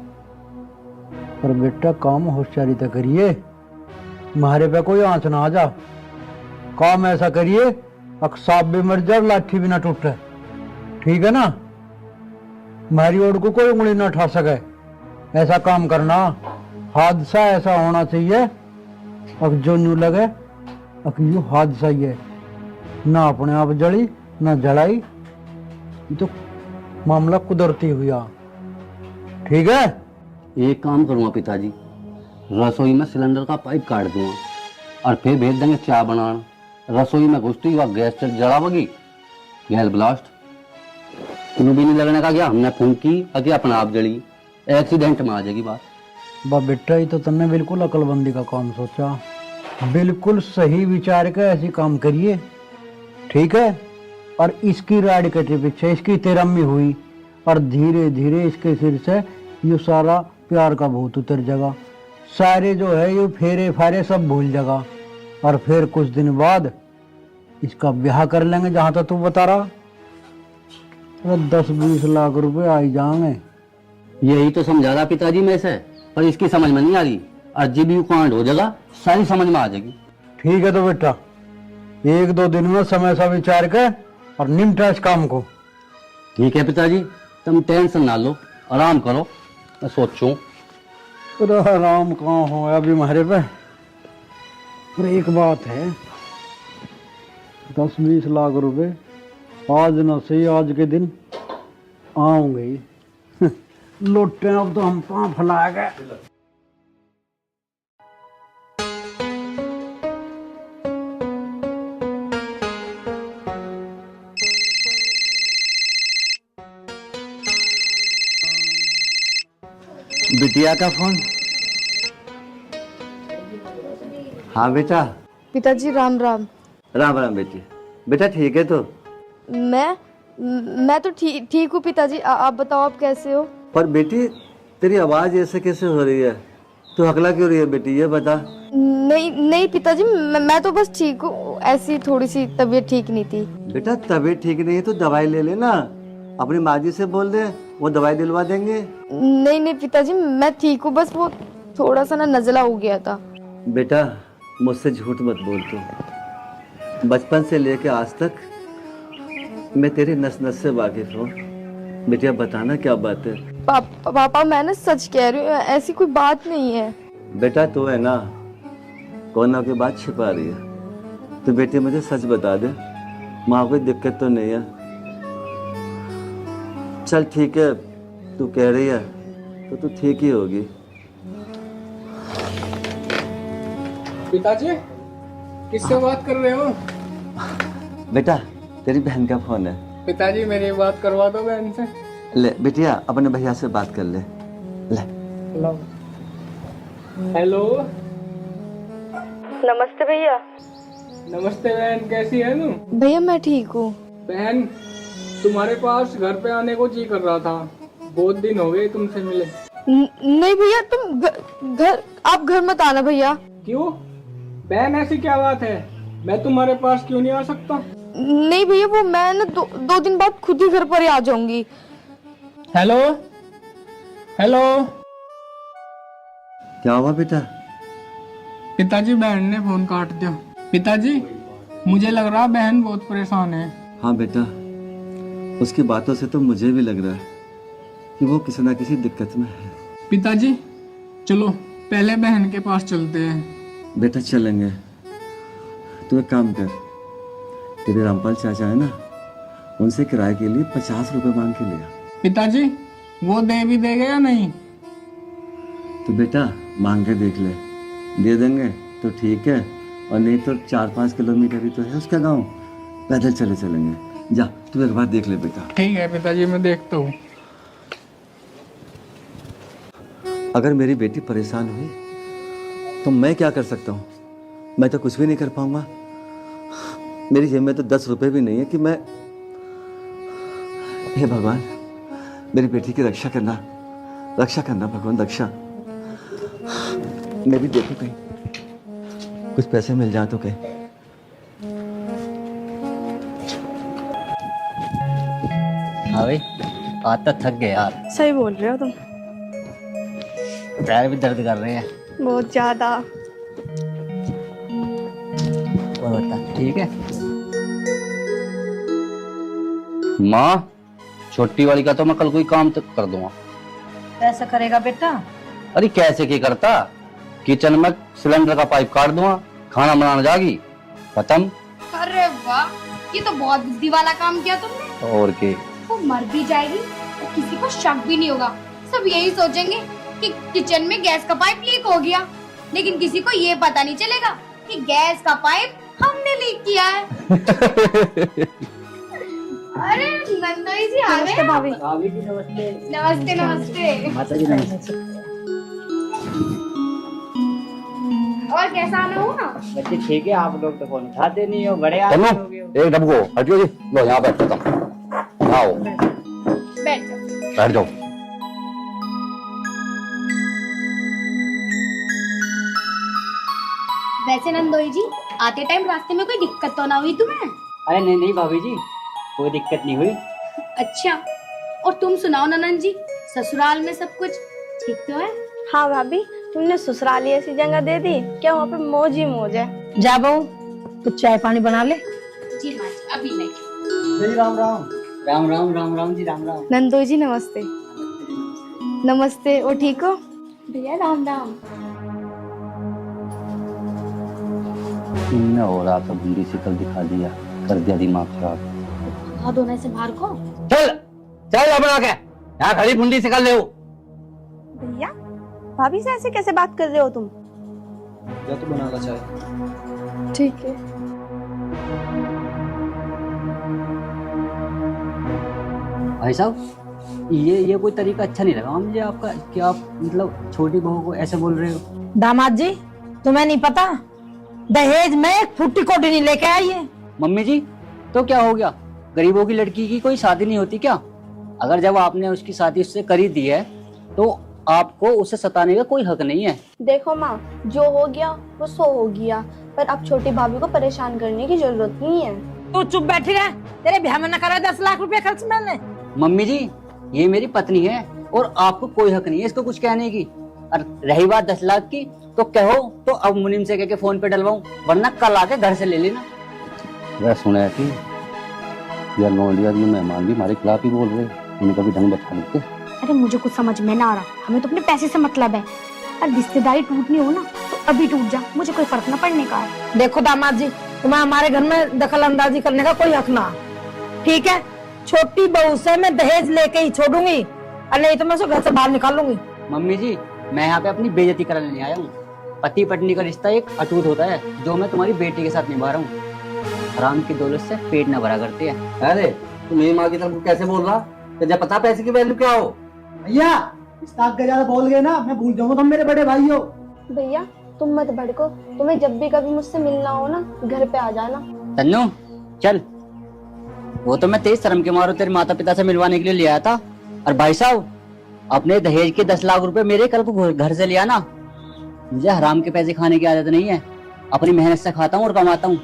पर बेटा काम होशियारी तो करिए, मारे पे कोई आंच ना आ जा। काम ऐसा करिए अक सांप भी मर जाए, लाठी भी ना टूटे, ठीक है ना? मारी ओर को कोई उंगली ना उठा सके, ऐसा काम करना। हादसा ऐसा होना चाहिए अब जो न्यू लगे अब यू हादसा ही है, ना अपने आप जली ना जलाई। ये तो मामला कुदरती हुआ, ठीक है? एक काम करूंगा पिताजी, रसोई में सिलेंडर का पाइप काट दूंगा और फिर भेज देंगे चाय बनाना। रसोई में घुसती हुआ गैस जलावगी, गैस ब्लास्ट। तुम्हें भी नहीं लगने का क्या हमने फूंकी अति अपने आप जली, एक्सीडेंट में आ जाएगी बात। बा बेटा, ये तो तुमने बिल्कुल अकलबंदी का काम सोचा। बिल्कुल सही विचार के ऐसी काम करिए, ठीक है? और इसकी राड कटे पीछे इसकी तेरम्मी हुई और धीरे धीरे इसके सिर से ये सारा प्यार का भूत उतर जाएगा। सारे जो है ये फेरे फारे सब भूल जाएगा और फिर कुछ दिन बाद इसका ब्याह कर लेंगे जहां तक तू बता रहा। 10-20 लाख रुपए आ ही जाएंगे। यही तो समझा रहा पिताजी में से, पर इसकी समझ में नहीं आ रही। अजीब यू कांड हो जाएगा, सारी समझ में आ जाएगी। ठीक है तो बेटा, 1-2 दिन में समय सा विचार कर और निपटा इस काम को। ठीक है पिताजी, तुम टेंशन ना लो, आराम करो, मैं सोचूं। आराम कहाँ हो अभी हमारे पे। पर एक बात है, 10-20 लाख रुपए आज न सही आज के दिन आऊंगे ही। लौटे अब तो हम पाँव फैला गए। बिटिया का फोन। हाँ बेटा। पिताजी राम राम। राम राम बेटी। बेटा ठीक है तो? मैं तो ठीक हूँ पिताजी। आप बताओ, आप कैसे हो? पर बेटी तेरी आवाज ऐसे कैसे हो रही है? तू हकला क्यों रही है बेटी, ये बता। नहीं पिताजी, मैं तो बस ठीक हूँ, ऐसी थोड़ी सी तबीयत ठीक नहीं थी। बेटा तबीयत ठीक नहीं है तो दवाई ले लेना, अपनी माँ जी से बोल दे, वो दवाई दिलवा देंगे। नहीं पिताजी, मैं ठीक हूँ, बस वो थोड़ा सा ना नजला हो गया था। बेटा मुझसे झूठ मत बोल तू। बचपन से लेके आज तक मैं तेरी नस नस से वाकिफ हूँ। बेटिया बताना क्या बात है? पापा मैं ना सच कह रही हूँ, ऐसी कोई बात नहीं है। बेटा तू है ना कोना की बात छिपा रही है। तो बेटी मुझे सच बता दे, माँ कोई दिक्कत तो नहीं है? चल ठीक है, तू कह रही है तो तू ठीक ही होगी। पिताजी किससे बात कर रहे हो? बेटा तेरी बहन का फोन है। पिताजी मेरी बात करवा दो बहन से। ले बिटिया अपने भैया से बात कर ले। ले लो। हेलो। नमस्ते भैया। नमस्ते बहन, कैसी है तू? भैया मैं ठीक हूँ। बहन, तुम्हारे पास घर पे आने को जी कर रहा था, बहुत दिन हो गए तुमसे मिले। नहीं भैया, तुम घर आप घर मत आना भैया। क्यों बहन, ऐसी क्या बात है? मैं तुम्हारे पास क्यों नहीं आ सकता? नहीं भैया, वो मैं ना दो दिन बाद खुद ही घर पर ही आ जाऊंगी। Hello hello. क्या हुआ बेटा? पिताजी, बहन ने फोन काट दिया। पिताजी, मुझे लग रहा बहन बहुत परेशान है। हाँ बेटा, उसकी बातों से तो मुझे भी लग रहा है कि वो किसी ना किसी दिक्कत में है। पिताजी, चलो पहले बहन के पास चलते हैं। बेटा चलेंगे, तू एक काम कर, तेरे रामपाल चाचा है ना, उनसे किराए के लिए 50 रुपए मांग के लिया। पिताजी, वो दे भी देगा या नहीं? तो बेटा मांग के देख ले, दे देंगे तो ठीक है, और नहीं तो 4-5 किलोमीटर ही तो है उसका गांव, पैदल चले चलेंगे। जा तू एक बार देख ले बेटा। ठीक है पिताजी, मैं देखता हूँ। अगर मेरी बेटी परेशान हुई तो मैं क्या कर सकता हूँ? मैं तो कुछ भी नहीं कर पाऊंगा। मेरी जेब में तो 10 रुपए भी नहीं है कि मैं, हे भगवान मेरी बेटी की रक्षा करना भगवान, रक्षा। मैं भी देखूं कहीं कुछ पैसे मिल जाए तो कहीं। हाँ भाई, आज तक थक गए यार, सही बोल रहे हो तुम। पैर भी दर्द कर रहे हैं बहुत ज्यादा। और बता, ठीक है? माँ, छोटी वाली का तो मैं कल कोई काम तक कर दूंगा। ऐसा करेगा बेटा? अरे कैसे क्या करता, किचन में सिलेंडर का पाइप काट दूंगा, खाना बनाना जागी, खत्म। अरे वाह, ये तो बहुत बुद्धि वाला काम किया तुमने। और के वो मर भी जाएगी और किसी को शक भी नहीं होगा। सब यही सोचेंगे कि किचन में गैस का पाइप लीक हो गया, लेकिन किसी को ये पता नहीं चलेगा कि गैस का पाइप हमने लीक किया है। अरे नंदोई जी आ गए। भाभी। भाभी जी नमस्ते। नमस्ते नमस्ते। माता जी नमस्ते। और कैसा आना हुआ? बच्चे ठीक है, आप लोग तो फोन उठाते नहीं हो, बड़े आदमी हो गए हो। एक डब्बो हटियो जी, लो यहाँ बैठ जाता हूँ, आओ बैठ जाओ। बैठ जाओ। वैसे नंदोई जी, आते टाइम रास्ते में कोई दिक्कत तो ना हुई तुम्हें? अरे नहीं नहीं भाभी जी, कोई दिक्कत नहीं हुई। अच्छा, और तुम सुनाओ ननन जी, ससुराल में सब कुछ ठीक तो है? हाँ भाभी, तुमने ससुराल ही ऐसी जगह दे दी क्या वहाँ पे मौज ही मौज है। जा बहू, कुछ चाय पानी बना ले। जी माँ जी, अभी नहीं। राम राम। राम राम राम राम जी, राम राम। नंदोई जी नमस्ते। नमस्ते, और ठीक हो? भैया राम राम। तुमने और आपका भिंडी से कल दिखा दिया, कर दिया दिमाग खराब। भगा दो ना इसे बाहर को। चल चल अपना के, यहाँ खड़ी भिंडी से कर ले। भैया, भाभी से ऐसे कैसे बात कर रहे हो तुम? या तो बना ला चाय। ठीक है। भाई साहब, ये कोई तरीका अच्छा नहीं लगा मुझे आपका, कि आप मतलब छोटी बहू को ऐसे बोल रहे हो। दामाद जी, तुम्हें नहीं पता, दहेज में एक फुट्टी कोटी नहीं लेके आई है। मम्मी जी, तो क्या हो गया, गरीबों की लड़की की कोई शादी नहीं होती क्या? अगर जब आपने उसकी शादी उससे कर ही दी है तो आपको उसे सताने का कोई हक नहीं है। देखो माँ, जो हो गया वो सो हो गया, पर अब छोटी भाभी को परेशान करने की जरूरत नहीं है। तू चुप बैठी रह, तेरे ब्याह में न करा 10 लाख रुपए खर्च मैंने। मम्मी जी, ये मेरी पत्नी है और आपको कोई हक नहीं है इसको कुछ कहने की। और रही बात 10 लाख की, तो कहो तो अब मुनीम से कह के फोन पे डलवाऊं, वरना कल आके घर से ले लेना। वह सुना है कि यार नौलिया ये मेहमान भी हमारे खिलाफ ही बोल रहे, उनका भी ढंग बता लेते। अरे मुझे कुछ समझ में ना आ रहा, हमें तो अपने पैसे से मतलब है। और रिश्तेदारी टूटनी हो ना तो अभी टूट जा, मुझे कोई फर्क ना पड़ने का है। देखो दामाद जी, तुम्हें हमारे घर में दखल अंदाजी करने का कोई हक ना, ठीक है? छोटी बहू से मैं दहेज लेके ही छोड़ूंगी, और नहीं तो मैं उसे घर से बाहर निकालूंगी। मम्मी जी, मैं यहाँ पे अपनी बेइज्जती कराने नहीं आया हूँ। पति पत्नी का रिश्ता एक अटूट होता है, जो मैं तुम्हारी बेटी के साथ निभा रहा हूँ। हराम की दौलत से पेट न भरा करती है। अरे तू मेरी माँ की तरफ कैसे बोल रहा, तुझे पता पैसे की वैल्यू क्या हो? भैया, इस ताक के ज्यादा बोल गए ना, मैं भूल जाऊंगा तुम मेरे बड़े भाई हो। भैया तुम मत भड़को, तुम्हें जब भी कभी मुझसे मिलना हो ना घर पे आ जाना। तन्नू चल, वो तो मैं तेज शर्म के मारो तेरे माता पिता से मिलवाने के लिए ले आया था। और भाई साहब, अपने दहेज के 10 लाख रुपए मेरे कल को घर से ले आना। मुझे हराम के पैसे खाने की आदत नहीं है, अपनी मेहनत से खाता हूँ और कमाता हूँ।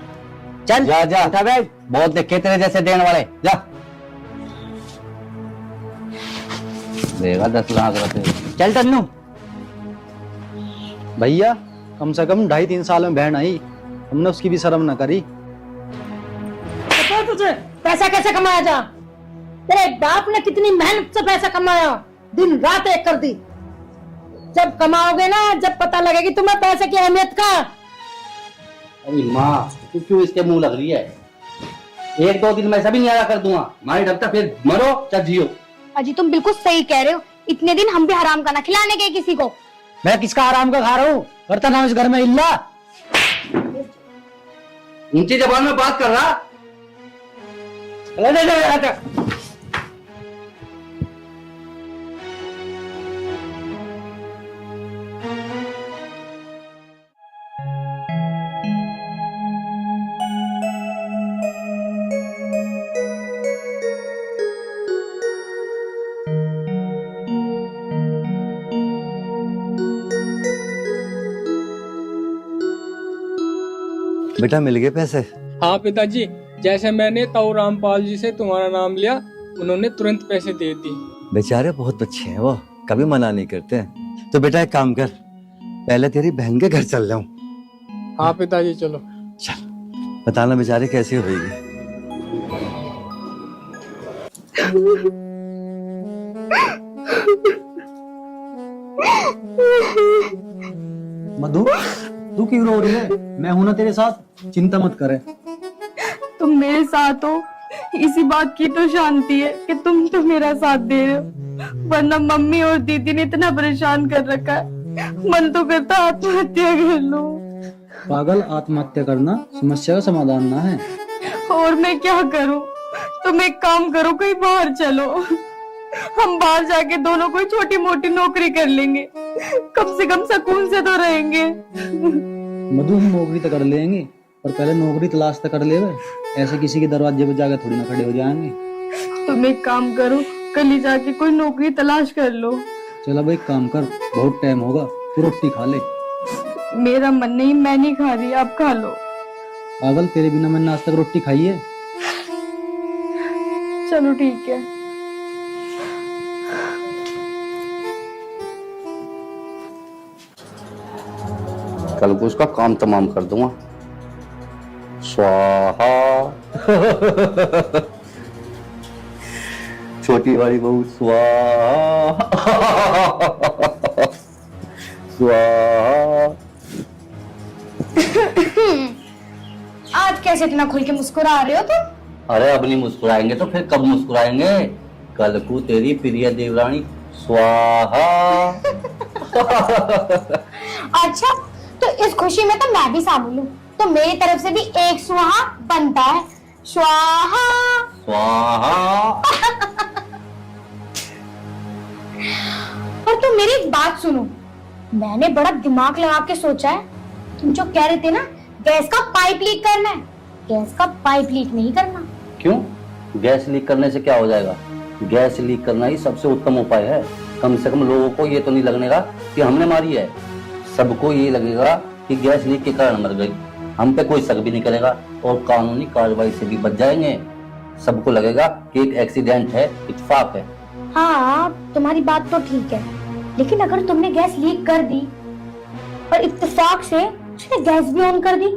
चल जा जा, उठा बैग। बहुत देखे तेरे जैसे देने वाले, जा। देगा 10 लाख रुपए। चल तन्नू। भैया कम से कम 2.5-3 साल में बहन आई, हमने उसकी भी शर्म न करी। पता है तुझे पैसा कैसे कमाया जा? तेरे बाप ने कितनी मेहनत से पैसा कमाया, दिन रात एक कर दी। जब कमाओगे ना, जब पता लगेगी तुम्हें पैसे की अहमियत का। अरे माँ, तू क्यों इसके मुंह लग रही है? 1-2 दिन में ऐसा भी नहीं आया कर दूंगा, मारी डरता फिर मरो चाहे जियो। अजी तुम बिल्कुल सही कह रहे हो, इतने दिन हम भी हराम का ना खिलाने गए किसी को। मैं किसका आराम का खा रहा हूँ? करता ना इस घर में इल्ला। ऊंची जबान में बात कर रहा। बेटा मिल गए पैसे? हाँ पिताजी, जैसे मैंने ताऊ रामपाल जी से तुम्हारा नाम लिया, उन्होंने तुरंत पैसे दे दिए। बेचारे बहुत अच्छे हैं वो, कभी मना नहीं करते। तो बेटा एक काम कर, पहले तेरी बहन के घर चल जाऊं। हाँ पिताजी चलो। चल, बताना बेचारी कैसी होगी। मधु, तू क्यों रो रही है? मैं हूं ना तेरे साथ, चिंता मत करे। तुम मेरे साथ हो, इसी बात की तो शांति है कि तुम तो मेरा साथ दे रहे हो, वरना मम्मी और दीदी ने इतना परेशान कर रखा है, मन तो करता आत्महत्या कर लो। पागल, आत्महत्या करना समस्या का समाधान ना है। और मैं क्या करूं? तुम एक काम करो, कहीं बाहर चलो, हम बाहर जाके दोनों कोई छोटी मोटी नौकरी कर लेंगे, कम से कम सुकून से तो रहेंगे। मधु, हम नौकरी तो कर लेंगे, पर पहले नौकरी तलाश तो कर ले। ऐसे किसी के दरवाजे पे जाकर थोड़ी ना खड़े हो जाएंगे। तुम एक काम करो, कल ही जाके कोई नौकरी तलाश कर लो। चल अब एक काम कर, बहुत टाइम होगा, तू रोटी खा ले। मेरा मन नहीं, मैं नहीं खा रही, आप खा लो। पागल, तेरे बिना मैंने आज तक रोटी खाई है? चलो ठीक है। कल को उसका काम तमाम कर दूंगा। स्वाहा। छोटी वाली बहू स्वाहा। स्वाहा। आज कैसे इतना खुल के मुस्कुरा रहे हो तुम? अरे अब नहीं मुस्कुराएंगे तो फिर कब मुस्कुराएंगे? कल को तेरी प्रिय देवरानी स्वाहा। अच्छा, तो इस खुशी में तो मैं भी शामिल हूँ, तो मेरी तरफ से भी एक सुहा बनता है। स्वाहा। स्वाहा। और तुम मेरी एक बात सुनो, मैंने बड़ा दिमाग लगा के सोचा है। तुम जो कह रहे थे ना, गैस का पाइप लीक करना है, गैस का पाइप लीक नहीं करना। क्यों? गैस लीक करने से क्या हो जाएगा? गैस लीक करना ही सबसे उत्तम उपाय है। कम से कम लोगों को ये तो नहीं लगेगा कि हमने मारी है, सबको ये लगेगा कि गैस लीक के कारण मर गई। हम पे कोई शक भी नहीं करेगा और कानूनी कार्रवाई से भी बच जाएंगे। सबको लगेगा कि एक एक्सीडेंट है, इत्तेफाक है। हाँ, तुम्हारी बात तो ठीक है, लेकिन अगर तुमने गैस लीक कर दी और इत्तेफाक से उसने गैस भी ऑन कर दी,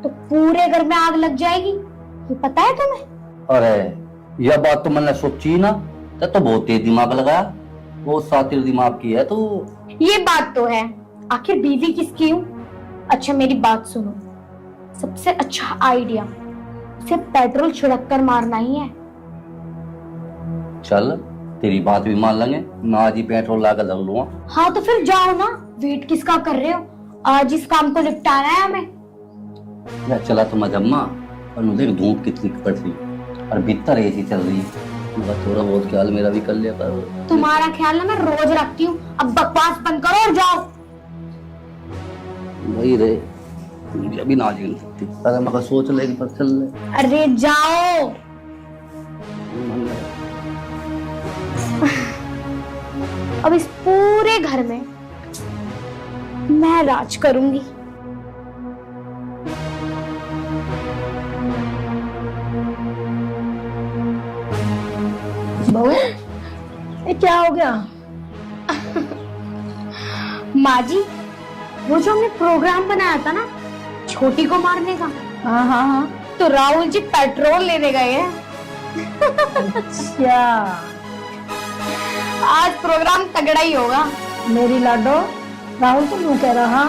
तो पूरे घर में आग लग जाएगी। ये पता है तुम्हें? अरे यह बात तो मैंने सोची ना, तो बहुत तेज दिमाग लगाया, बहुत सातिर दिमाग की है तू। ये बात तो है, आखिर बीवी किसकी हूँ? अच्छा मेरी बात सुनो, सबसे अच्छा आइडिया उसे पेट्रोल छिड़क कर मारना ही है। चल तेरी बात भी मान लेंगे, मैं आज ही पेट्रोल लाकर लग लूंगा। हाँ तो फिर जाओ ना, वेट किसका कर रहे हो? आज इस काम को निपटाना है हमें। या चला तो मजम्मा, और मुझे धूप कितनी पड़ रही और भीतर एसी चल रही है, मगर थोड़ा बहुत ख्याल मेरा भी कर लिया करो। तुम्हारा ख्याल ना मैं रोज रखती हूँ, अब बकवास बंद करो और जाओ। वही रे, मुझे अभी ना नहीं सकती। अरे मगर सोच ले पर चल ले। अरे जाओ। अब इस पूरे घर में मैं राज करूंगी। बहू ये क्या हो गया? माँ जी, वो जो हमने प्रोग्राम बनाया था ना छोटी को मारने का, हाँ हाँ हाँ। तो राहुल जी पेट्रोल लेने गए हैं। अच्छा, आज प्रोग्राम तगड़ा ही होगा। मेरी लाडो, राहुल तुम यूं कह रहा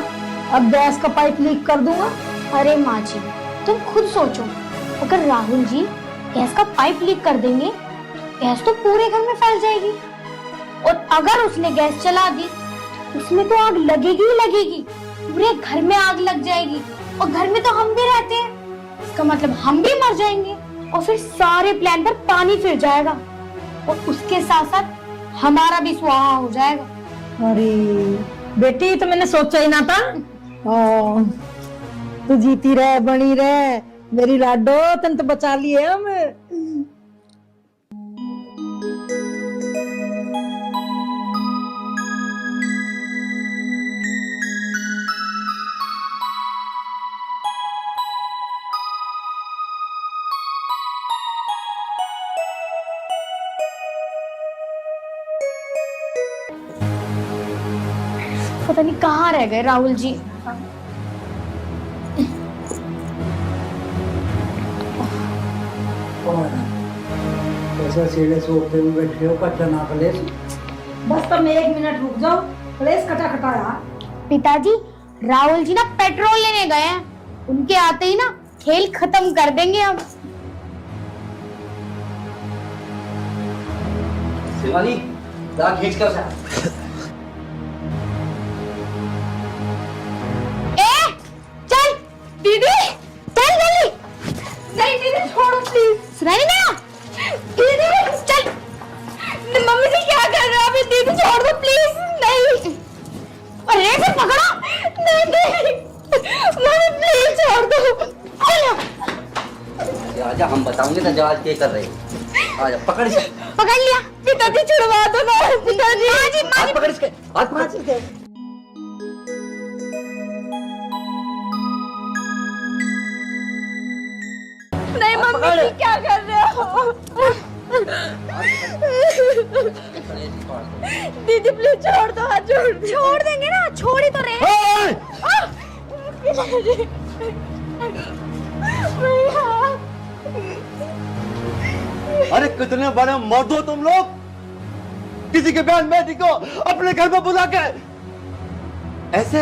अब गैस का पाइप लीक कर दूंगा? अरे माँ जी, तुम खुद सोचो, अगर राहुल जी गैस का पाइप लीक कर देंगे, गैस तो पूरे घर में फैल जाएगी। और अगर उसने गैस चला दी, उसमें तो आग लगेगी ही लगेगी, पूरे घर में आग लग जाएगी। और घर में तो हम भी रहते हैं, इसका मतलब हम भी मर जाएंगे। और फिर सारे प्लान पर पानी फिर जाएगा, और उसके साथ साथ हमारा भी स्वाहा हो जाएगा। अरे बेटी, तो मैंने सोचा ही ना था। ओ, तू जीती रहे, बनी रहे मेरी लाडो, तन तो बचा लिए हम। पता नहीं कहाँ रह गए राहुल जी। ऐसा सीढ़े सोते हुए बैठे हो, कच्चा ना कलेश। बस तुम 1 मिनट रुक जाओ, कलेश कटा कटा यार। पिताजी, राहुल जी ना पेट्रोल लेने गए हैं, उनके आते ही ना खेल खत्म कर देंगे हम। शिवानी, जा खींच कर उसे। चल दीदी, चल जल्दी। नहीं दीदी छोड़ो प्लीज। सुनाई ना दीदी, चल। मम्मी जी क्या कर रहे हो अभी? दीदी छोड़ दो प्लीज। नहीं, अरे फिर पकड़ो। नहीं नहीं मम्मी प्लीज छोड़ दो। आजा, हम बताओगे ना जहाज क्या कर रहे हैं। आजा, पकड़ इसे। पकड़ लिया। पिताजी छुड़वा दो ना। पिताजी, माँ जी, हाथ पकड़ इसके, हाथ पकड़ इसके। नहीं मम्मी जी क्या कर रहे हो? दीदी प्लीज छोड़ दो, हाथ छोड़ देंगे ना, छोड़ ही तो रहे। अरे कितने बड़े मर्द हो तुम लोग, किसी के बहन बेटी को अपने घर में बुला के ऐसे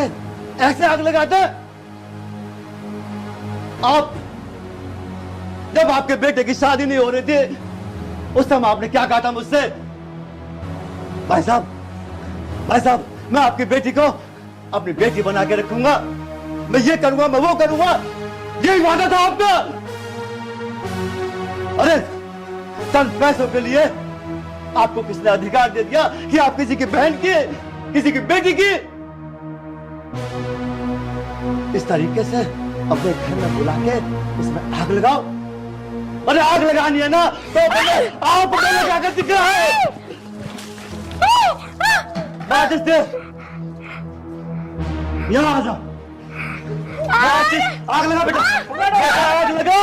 ऐसे आग लगाते। आप जब आपके बेटे की शादी नहीं हो रही थी, उस समय आपने क्या कहा था मुझसे? भाई साहब, मैं आपकी बेटी को अपनी बेटी बना के रखूंगा, मैं ये करूंगा, मैं वो करूंगा, यही वादा था आपका। अरे चंद पैसों के लिए आपको किसने अधिकार दे दिया कि आप किसी की बहन की, किसी की बेटी की इस तरीके से अपने घर में बुला के इसमें आग लगाओ? अरे आग लगानी है ना तो आप लगा कर दिख रहा है। यहाँ आ जाओ, आग लगा बेटा, आग लगा।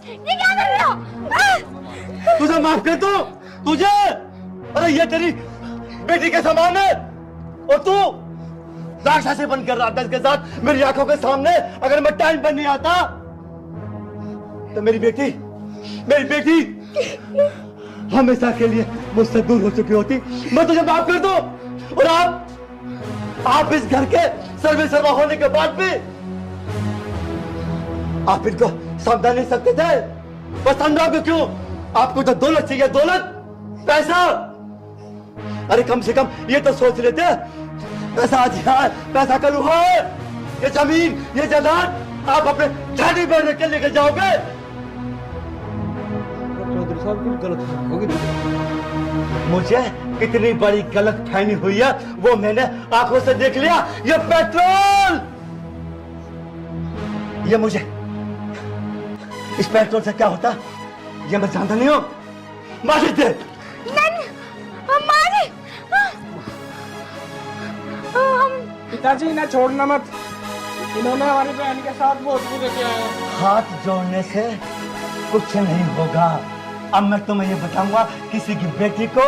ये क्या कर रहे हो? तुझे माफ कर दूं तुझे? अरे ये तेरी बेटी के समान है, और तू राक्षसी बन कर रहा था इसके साथ मेरी आंखों के सामने। अगर मैं टाइम पर नहीं आता तो मेरी बेटी हमेशा के लिए मुझसे दूर हो चुकी होती। मैं तुझे माफ कर दूं, और आप इस घर के सर्वे सर्वा होने के बाद भी आप इनको समझा नहीं सकते थे? बस समझाओगे क्यों? आपको तो दौलत चाहिए, दौलत, पैसा। अरे कम से कम ये तो सोच लेते, पैसा आज यहाँ, पैसा कल वहाँ है, ये जमीन, ये जायदाद आप अपने छाती पर रख के लेकर जाओगे। चौधरी साहब कुछ गलत होगी, मुझे कितनी बड़ी गलत फहमी हुई है वो मैंने आंखों से देख लिया। ये पेट्रोल, ये मुझे इस पेट्रोल से क्या होता ये मैं जानता नहीं हूँ। मार दे। पिताजी इन्हें छोड़ना मत, इन्होंने हमारी बहन के साथ बहुत बुरा किया है। हाथ जोड़ने से कुछ नहीं होगा। अब मैं तुम्हें ये बताऊंगा किसी की बेटी को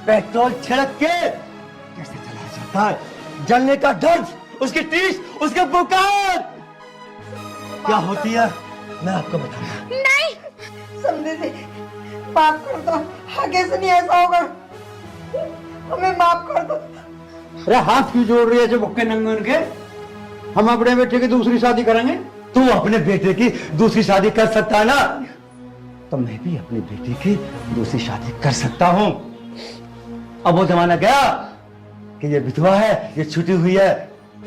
पेट्रोल छिड़क के कैसे चलाया जाता है। जलने का दर्द, उसकी टीस, उसके बुखार क्या होती है मैं आपको बताऊंगा। नहीं समझे जी, माफ कर दो, आगे से नहीं ऐसा होगा, हमें माफ कर दो। अरे हाथ क्यों जोड़ रही है जो भुक्के नंगे उनके? हम अपने बेटे की दूसरी शादी करेंगे। तू अपने बेटे की दूसरी शादी कर सकता है ना, तो मैं भी अपनी बेटी की दूसरी शादी कर सकता हूँ। अब वो जमाना गया कि ये विधवा है, ये छुटी हुई है,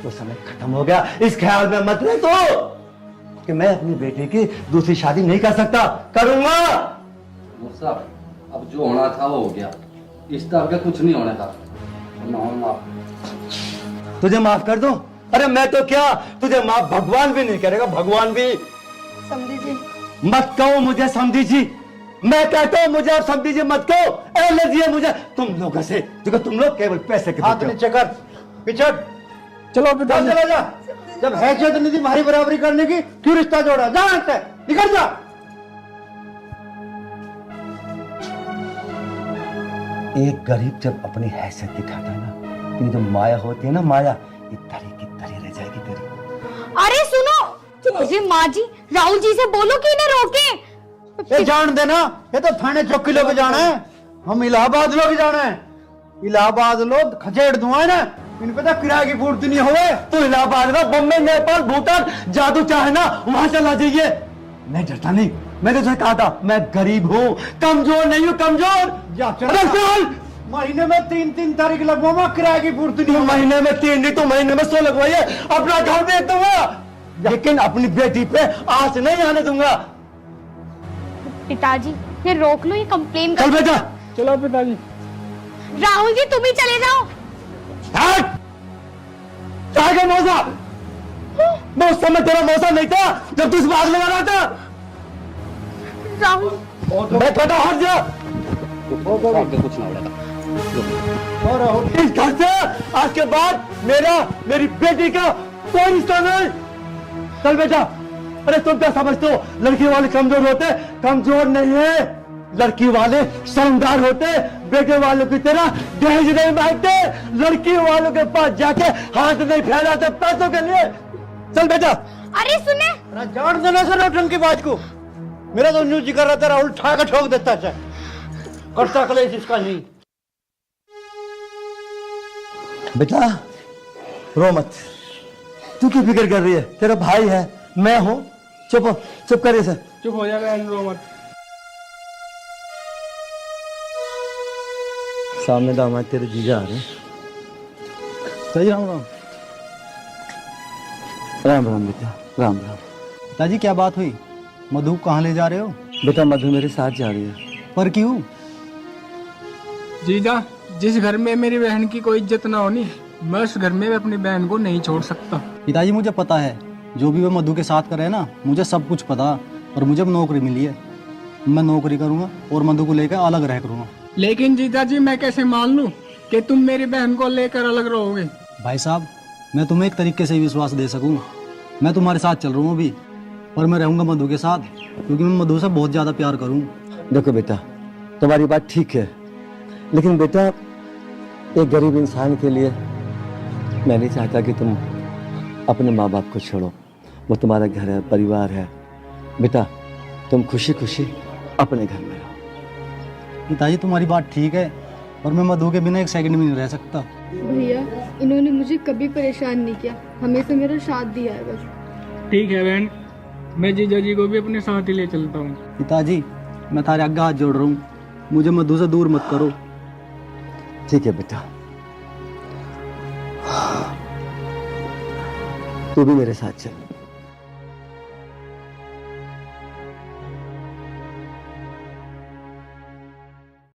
वो समय खत्म हो गया। इस ख्याल में मत रह तो कि मैं अपनी बेटी की दूसरी शादी नहीं कर सकता, करूंगा। साहब अब जो होना था वो हो गया, इस तरह का कुछ नहीं होने था। तुझे माफ कर दूं? अरे मैं तो क्या, तुझे माफ भगवान भी नहीं करेगा, भगवान भी। समझी जी मत कहो मुझे समझी जी, मैं कहता हूँ मुझे आप समझी जी मत कहो। एलर्जी है मुझे तुम लोगों से, क्योंकि तुम लोग केवल पैसे के हाथ नीचे कर, पिछड़। चलो पिताजी, चला जा। जब हैसियत नहीं थी भारी बराबरी करने की, क्यों रिश्ता जोड़ा? जा यहाँ से, निकल जा। एक गरीब जब अपनी हैसियत दिखाता है ना, तो ये जो माया होती है ना, माया ये तरी की तरी रह जाएगी तेरी। अरे सुनो, मुझे माँ जी राहुल जी से बोलो कि इन्हें रोके। ये जान देना, ये तो थाने चौकी लोग जाना है, हम इलाहाबाद लोग जाना है। इलाहाबाद लोग खचेड़ धुआं है ना, इन पे तो किराए की पूर्ति नहीं हुए। तो इलाहाबाद में, बम्बई, नेपाल, भूटान जादू चाहे ना वहां चला जाइए। मैं डरता नहीं, मैंने तुझे कहा था मैं गरीब हूँ, कमजोर नहीं हूँ, कमजोर। जा चल। महीने में 3-3 तारीख लगवाऊंगा, किराए की पूर्ति नहीं हुई। महीने में 3 नहीं तो महीने में 100 लगवाइए, अपना घर बेच दूंगा, लेकिन अपनी बेटी पे आंच नहीं आने दूंगा। पिताजी ये रोक लो, ये कंप्लेन चल बेटा। चलो पिताजी। राहुल जी तुम ही चले जाओ। मौसा, मैं उस समय तेरा मौसा नहीं था जब तू इस बात लगा रहा था। राहुल मैं कहता हट जा, कुछ ना होगा। इस घर से आज के बाद मेरी बेटी का कोई रिश्ता नहीं। चल बेटा। अरे तुम क्या समझते हो लड़की वाले कमजोर होते? कमजोर नहीं है, लड़की वाले शर्मदार होते। बेटे वालों की तरह दहेज नहीं मांगते, लड़की वालों के पास जाके हाथ नहीं फैलाते पैसों के लिए। चल बेटा। अरे सुने, अरे जान देना सर नौटंकी की बात को, मेरा तो न्यूज कर रहा था, राहुल ठा का ठोक देता है, करता कलेश इसका नहीं। बेटा रो मत, तू क्यों फिक्र कर रही है? तेरा भाई है, मैं हूं। चुप कर इसे। चुप हो जा बहन, रो मत। सामने दामाद तेरे जीजा आ रहे हैं। सही राम राम। राम राम बेटा, राम राम। पिताजी क्या बात हुई? मधु कहाँ ले जा रहे हो? बेटा मधु मेरे साथ जा रही है। पर क्यों? जीजा, जिस घर में मेरी बहन की कोई इज्जत ना होनी, मैं उस घर में अपनी बहन को नहीं छोड़ सकता। पिताजी मुझे पता है, जो भी वो मधु के साथ करे ना, मुझे सब कुछ पता। और मुझे नौकरी मिली है, मैं नौकरी करूंगा और मधु को लेकर अलग रह करूंगा। लेकिन जीजा जी मैं कैसे मान लूं कि तुम मेरी बहन को लेकर अलग रहोगे? भाई साहब, मैं तुम्हें एक तरीके से विश्वास दे सकूं, मैं तुम्हारे साथ चल रहा हूँ अभी, और मैं रहूंगा मधु के साथ, क्योंकि मैं मधु से बहुत ज्यादा प्यार करूँ। देखो बेटा, तुम्हारी बात ठीक है, लेकिन बेटा एक गरीब इंसान के लिए मैं नहीं चाहता कि तुम अपने माँ बाप को छोड़ो। वो तुम्हारा घर है, परिवार है। बेटा तुम खुशी खुशी अपने घर में रहो। पिताजी तुम्हारी बात ठीक है, और मैं मधु के बिना एक सेकंड भी नहीं रह सकता। भैया इन्होंने मुझे कभी परेशान नहीं किया, हमेशा मेरा साथ दिया है बस। ठीक है बहन, मैं जीजा जी को भी अपने साथ ही ले चलता हूँ। पिताजी मैं थारे आगे हाथ जोड़ रहा हूँ, मुझे मधु से दूर मत करो। ठीक है बेटा, तू भी मेरे साथ चल।